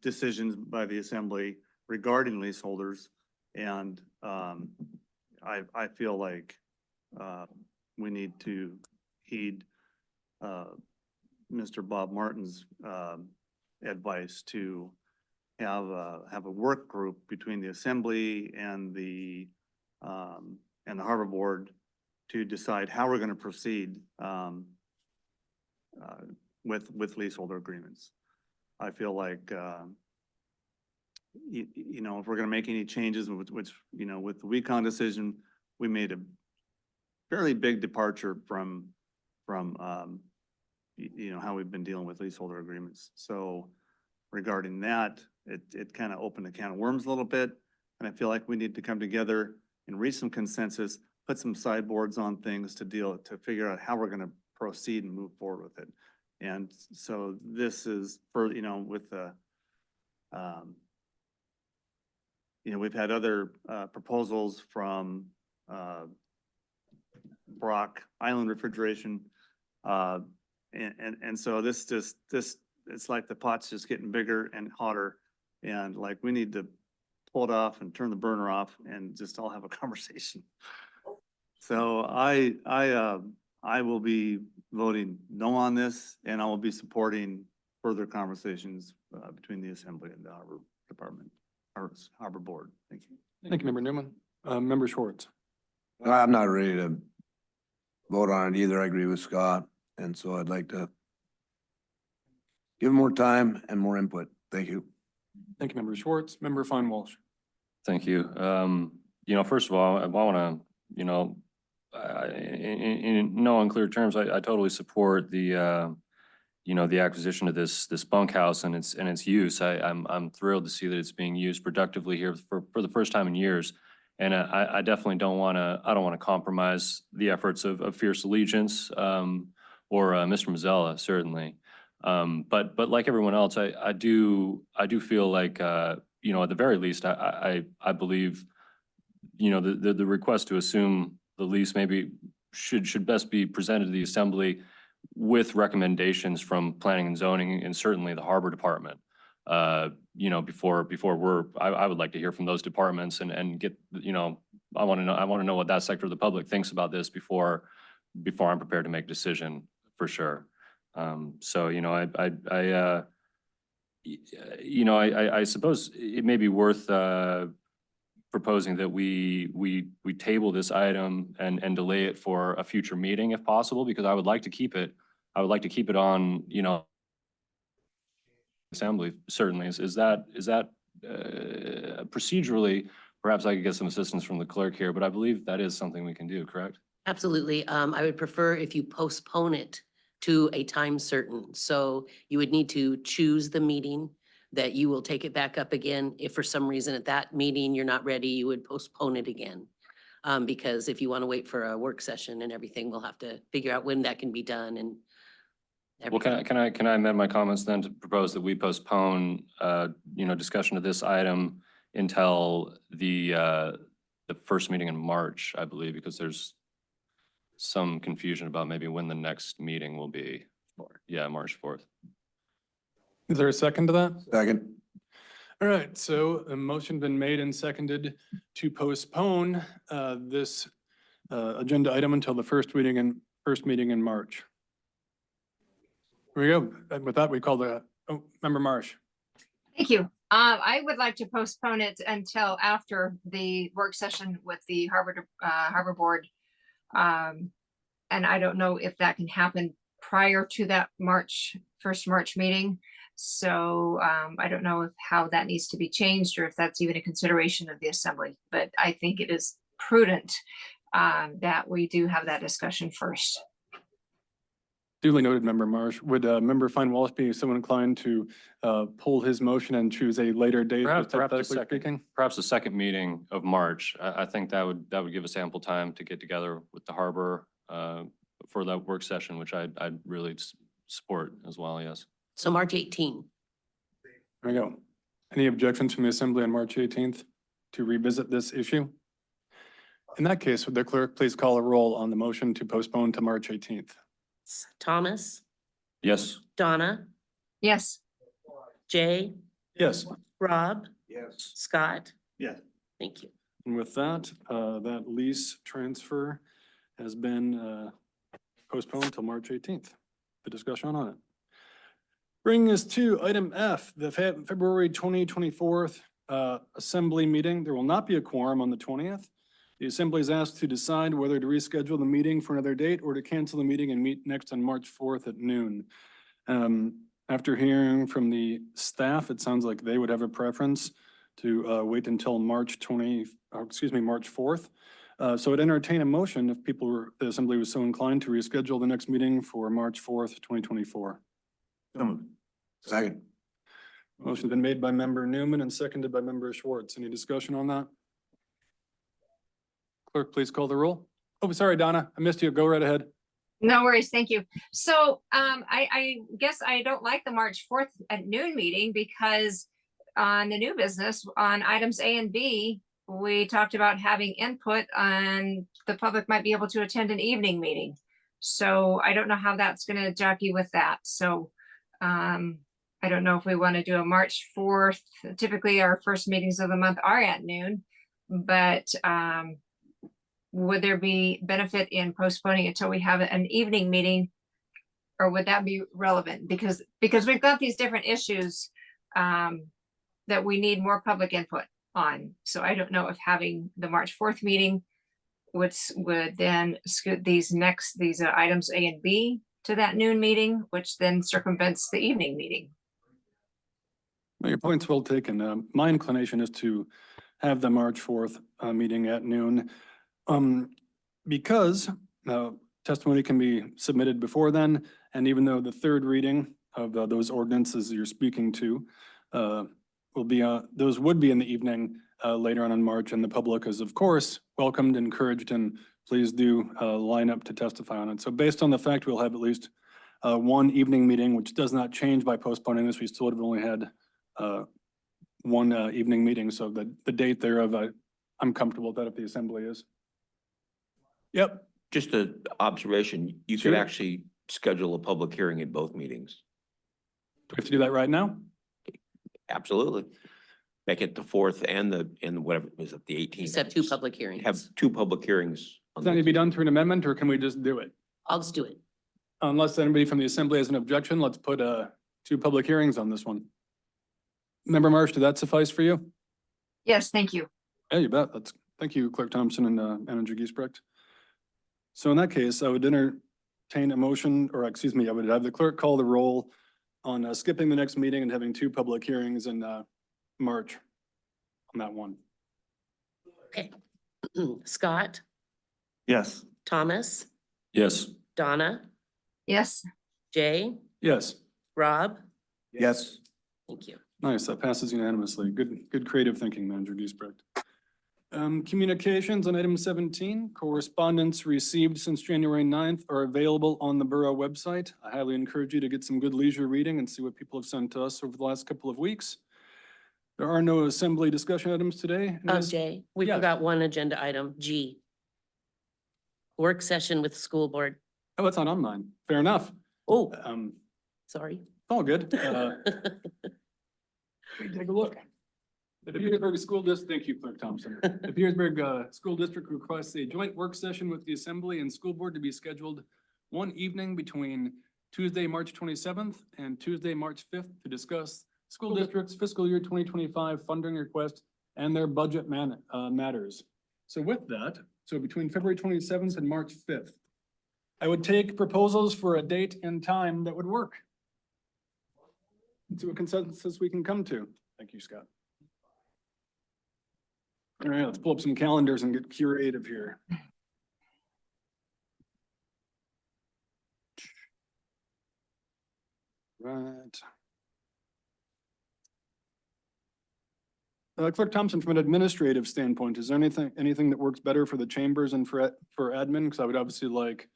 decisions by the assembly regarding leaseholders, and I feel like we need to heed Mr. Bob Martin's advice to have a work group between the assembly and the harbor board to decide how we're going to proceed with leaseholder agreements. I feel like you know, if we're going to make any changes, which you know, with the WECON decision, we made a fairly big departure from you know, how we've been dealing with leaseholder agreements. So regarding that, it kind of opened a can of worms a little bit. And I feel like we need to come together and reach some consensus, put some sideboards on things to figure out how we're going to proceed and move forward with it. And so this is for, you know, with the, you know, we've had other proposals from Brock Island Refrigeration. And so this it's like the pot's just getting bigger and hotter, and like we need to pull it off and turn the burner off and just all have a conversation. So I will be voting no on this, and I will be supporting further conversations between the assembly and the harbor department, or harbor board. Thank you. Thank you, Member Newman. Member Schwartz. I'm not ready to vote on it either. I agree with Scott. And so I'd like to give more time and more input. Thank you. Thank you, Member Schwartz. Member Fine Walsh. Thank you. You know, first of all, I want to, you know, in no unclear terms, I totally support the, you know, the acquisition of this bunkhouse and its use. I'm thrilled to see that it's being used productively here for the first time in years. And I definitely don't want to compromise the efforts of Fierce Allegiance or Mr. Mazzella, certainly. But like everyone else, I do feel like, you know, at the very least, I believe, you know, the request to assume the lease maybe should best be presented to the assembly with recommendations from planning and zoning and certainly the harbor department. You know, before I would like to hear from those departments and get, you know, I want to know what that sector of the public thinks about this before I'm prepared to make a decision for sure. So, you know, I suppose it may be worth proposing that we table this item and delay it for a future meeting if possible, because I would like to keep it on, you know, assembly, certainly. Is that procedurally, perhaps I could get some assistance from the clerk here, but I believe that is something we can do, correct? Absolutely. I would prefer if you postpone it to a time certain. So you would need to choose the meeting that you will take it back up again. If for some reason at that meeting you're not ready, you would postpone it again. Because if you want to wait for a work session and everything, we'll have to figure out when that can be done and everything. Well, can I amend my comments then to propose that we postpone, you know, discussion of this item until the first meeting in March, I believe, because there's some confusion about maybe when the next meeting will be. Yeah, March 4th. Is there a second to that? Second. All right, so a motion been made and seconded to postpone this agenda item until the first meeting in March. Here we go. And with that, we call the, Member Marsh. Thank you. I would like to postpone it until after the work session with the harbor board. And I don't know if that can happen prior to that first March meeting. So I don't know how that needs to be changed or if that's even a consideration of the assembly, but I think it is prudent that we do have that discussion first. Duly noted, Member Marsh. Would Member Fine Wallace be so inclined to pull his motion and choose a later date, just hypothetically speaking? Perhaps the second meeting of March. I think that would give us ample time to get together with the harbor for that work session, which I'd really support as well, yes. So March 18. There we go. Any objections from the Assembly on March 18th to revisit this issue? In that case, would the clerk please call a roll on the motion to postpone to March 18th? Thomas, Yes. Donna, Yes, Jay, Yes. Rob, Yes. Scott. Yes. Thank you. And with that, that lease transfer has been postponed until March 18th. The discussion on it. Bringing us to item F, the February 2024 Assembly meeting. There will not be a quorum on the 20th. The Assembly is asked to decide whether to reschedule the meeting for another date or to cancel the meeting and meet next on March 4th at noon. After hearing from the staff, it sounds like they would have a preference to wait until March 4th. So I'd entertain a motion if the Assembly was so inclined to reschedule the next meeting for March 4th, 2024. Second. Motion's been made by Member Newman and seconded by Member Schwartz. Any discussion on that? Clerk, please call the roll. Oh, sorry, Donna, I missed you. Go right ahead. no worries. Thank you. So I guess I don't like the March 4th at noon meeting because on the new business, on items A and B, we talked about having input on the public might be able to attend an evening meeting. So I don't know how that's going to jockey with that. So I don't know if we want to do a March 4th. Typically, our first meetings of the month are at noon, but would there be benefit in postponing until we have an evening meeting? Or would that be relevant? Because we've got these different issues that we need more public input on. So I don't know if having the March 4th meeting would then scoot these items A and B to that noon meeting, which then circumvents the evening meeting. Well, your point's well taken. My inclination is to have the March 4th meeting at noon. Because testimony can be submitted before then, and even though the third reading of those ordinances you're speaking to will be, those would be in the evening later on in March, and the public is of course welcomed, encouraged, and please do line up to testify on it. So based on the fact we'll have at least one evening meeting, which does not change by postponing this, we still would have only had one evening meeting. So the date thereof, I'm comfortable with that if the Assembly is. Yep. Just an observation, you Sure. could actually schedule a public hearing at both meetings. Do we have to do that right now? Absolutely. Make it the 4th and whatever, was it the 18th? Just have two public hearings. Have two public hearings. on Does that need to be those. done through an amendment, or can we just do it? I'll just do it. Unless anybody from the Assembly has an objection, let's put two public hearings on this one. Member Marsh, did that suffice for you? Yes, thank you. Yeah, you bet. Thank you, Clerk Thompson and Manager Giesbrecht. So in that case, I would entertain a motion, or excuse me, I would have the clerk call the roll on skipping the next meeting and having two public hearings in March on that one. Okay. Scott, Yes. Thomas, Yes. Donna, Yes, Jay, Yes, Rob. Yes. Thank you. nice. That passes unanimously. Good creative thinking, Manager Giesbrecht. Communications on item 17, correspondence received since January 9th are available on the Borough website. I highly encourage you to get some good leisure reading and see what people have sent to us over the last couple of weeks. There are no Assembly discussion items today. Jay, we Yes. forgot one agenda item, G. Work session with the school board. Oh, it's not on mine. Fair enough. Oh, It's sorry. all good. Let me take a look. The Petersburg School District, thank you, Clerk Thompson. The Petersburg School District requests a joint work session with the Assembly and School Board to be scheduled one evening between Tuesday, March 27th and Tuesday, March 5th to discuss school district's fiscal year 2025 funding request and their budget matters. So with that, so between February 27th and March 5th, I would take proposals for a date and time that would work. To a consensus we can come to. Thank you, Scott. All right, let's pull up some calendars and get creative here. Right. Clerk Thompson, from an administrative standpoint, is there anything that works better for the chambers and for admin? Because I would obviously like,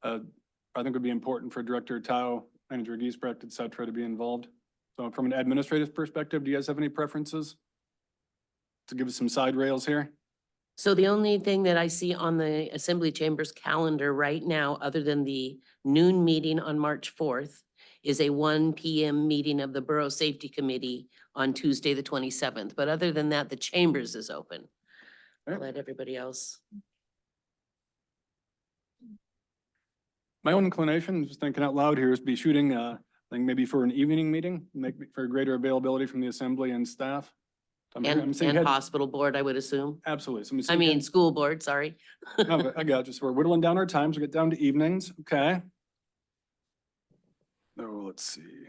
I think it would be important for Director Tao, Manager Giesbrecht, et cetera, to be involved. So from an administrative perspective, do you guys have any preferences? To give us some side rails here? So the only thing that I see on the Assembly Chambers calendar right now, other than the noon meeting on March 4th, is a 1 PM meeting of the Borough Safety Committee on Tuesday, the 27th. But other than that, the Chambers is open. I'll Right. let everybody else. My own inclination, just thinking out loud here, is be shooting, like maybe for an evening meeting, make for greater availability from the assembly and staff. I'm seeing And head- hospital board, I would assume. Absolutely. So I'm I seeing mean, head- school board, sorry. No, I got you. So we're whittling down our times. We get down to evenings. Okay. Oh, let's see.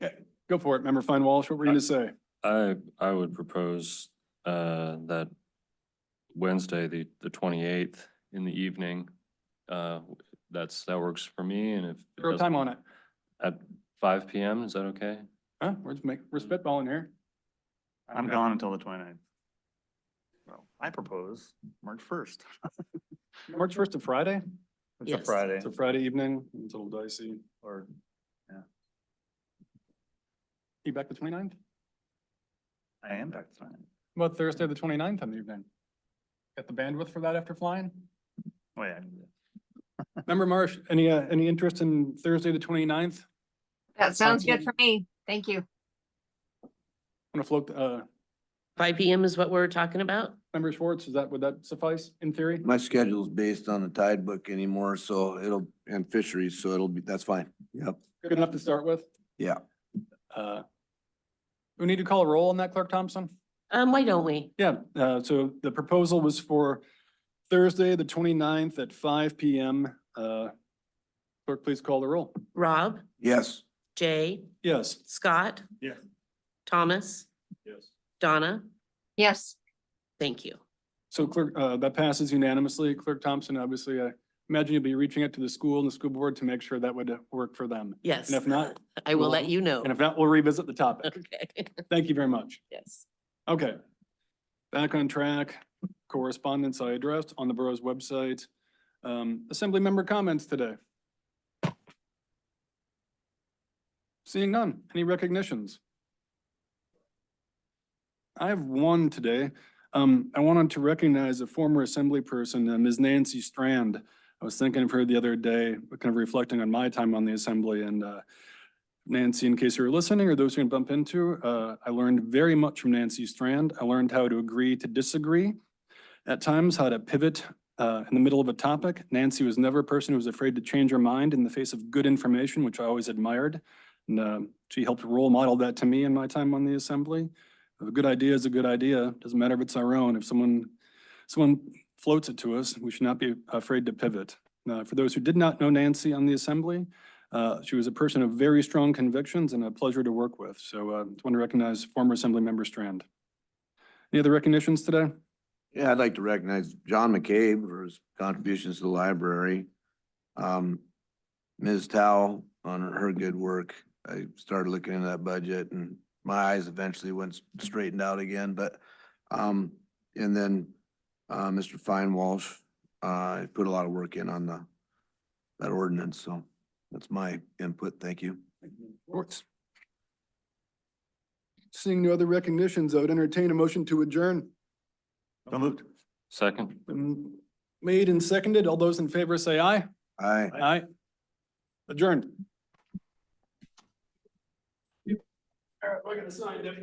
Yeah, go for it. Member Fine Walsh, what were you gonna say? I would propose that Wednesday, the 28th in the evening. That works for me, and if it Throw time doesn't- on it. at 5 PM, is that okay? Huh? We're spitballing here. I'm gone until the 29th. Well, I propose March 1st. March 1st to Friday? It's a Yes. Friday, It's a Friday evening. It's a little dicey. or, You back the 29th? I am back tonight. About Thursday, the 29th in the evening? Got the bandwidth for that after flying? Oh, yeah. Member Marsh, any interest in Thursday, the 29th? That sounds good for me. Thank you. Want to float, 5 PM is what we're talking about? Member Schwartz, would that suffice in theory? My schedule is based on the tide book anymore, so and fisheries, so that's fine. Yep, Good enough to start with? yeah. We need to call a roll on that, Clerk Thompson? Why don't we? Yeah, so the proposal was for Thursday, the 29th at 5 PM. Clerk, please call the roll. Rob, Yes. Jay, Yes. Scott? Yeah. Thomas, Yes. Donna? Yes. Thank you. So clerk, that passes unanimously. Clerk Thompson, obviously, I imagine you'll be reaching out to the school and the school board to make sure that would work for them. Yes. And if not, I will we'll- let you know. and if not, we'll revisit the topic. Okay. Thank you very much. Yes. Okay. Back on track. Correspondence I addressed on the borough's website. Assembly member comments today. Seeing none. Any recognitions? I have one today. I wanted to recognize a former assembly person, Ms. Nancy Strand. I was thinking of her the other day, kind of reflecting on my time on the assembly, and Nancy, in case you were listening or those who can bump into, I learned very much from Nancy Strand. I learned how to agree to disagree. At times, how to pivot in the middle of a topic. Nancy was never a person who was afraid to change her mind in the face of good information, which I always admired. And she helped role model that to me in my time on the assembly. A good idea is a good idea. Doesn't matter if it's our own. If someone floats it to us, we should not be afraid to pivot. For those who did not know Nancy on the assembly, she was a person of very strong convictions and a pleasure to work with. So I just want to recognize former Assembly Member Strand. Any other recognitions today? Yeah, I'd like to recognize John McCabe for his contributions to the library. Ms. Tao on her good work. I started looking into that budget and my eyes eventually went straightened out again, but, and then, Mr. Fine Walsh, put a lot of work in on that ordinance, so that's my input. Thank you. Works. Seeing no other recognitions, I would entertain a motion to adjourn. So moved. Second? Been made and seconded. All those in favor say aye. Aye. Aye. Adjourned. All right, we're gonna sign it.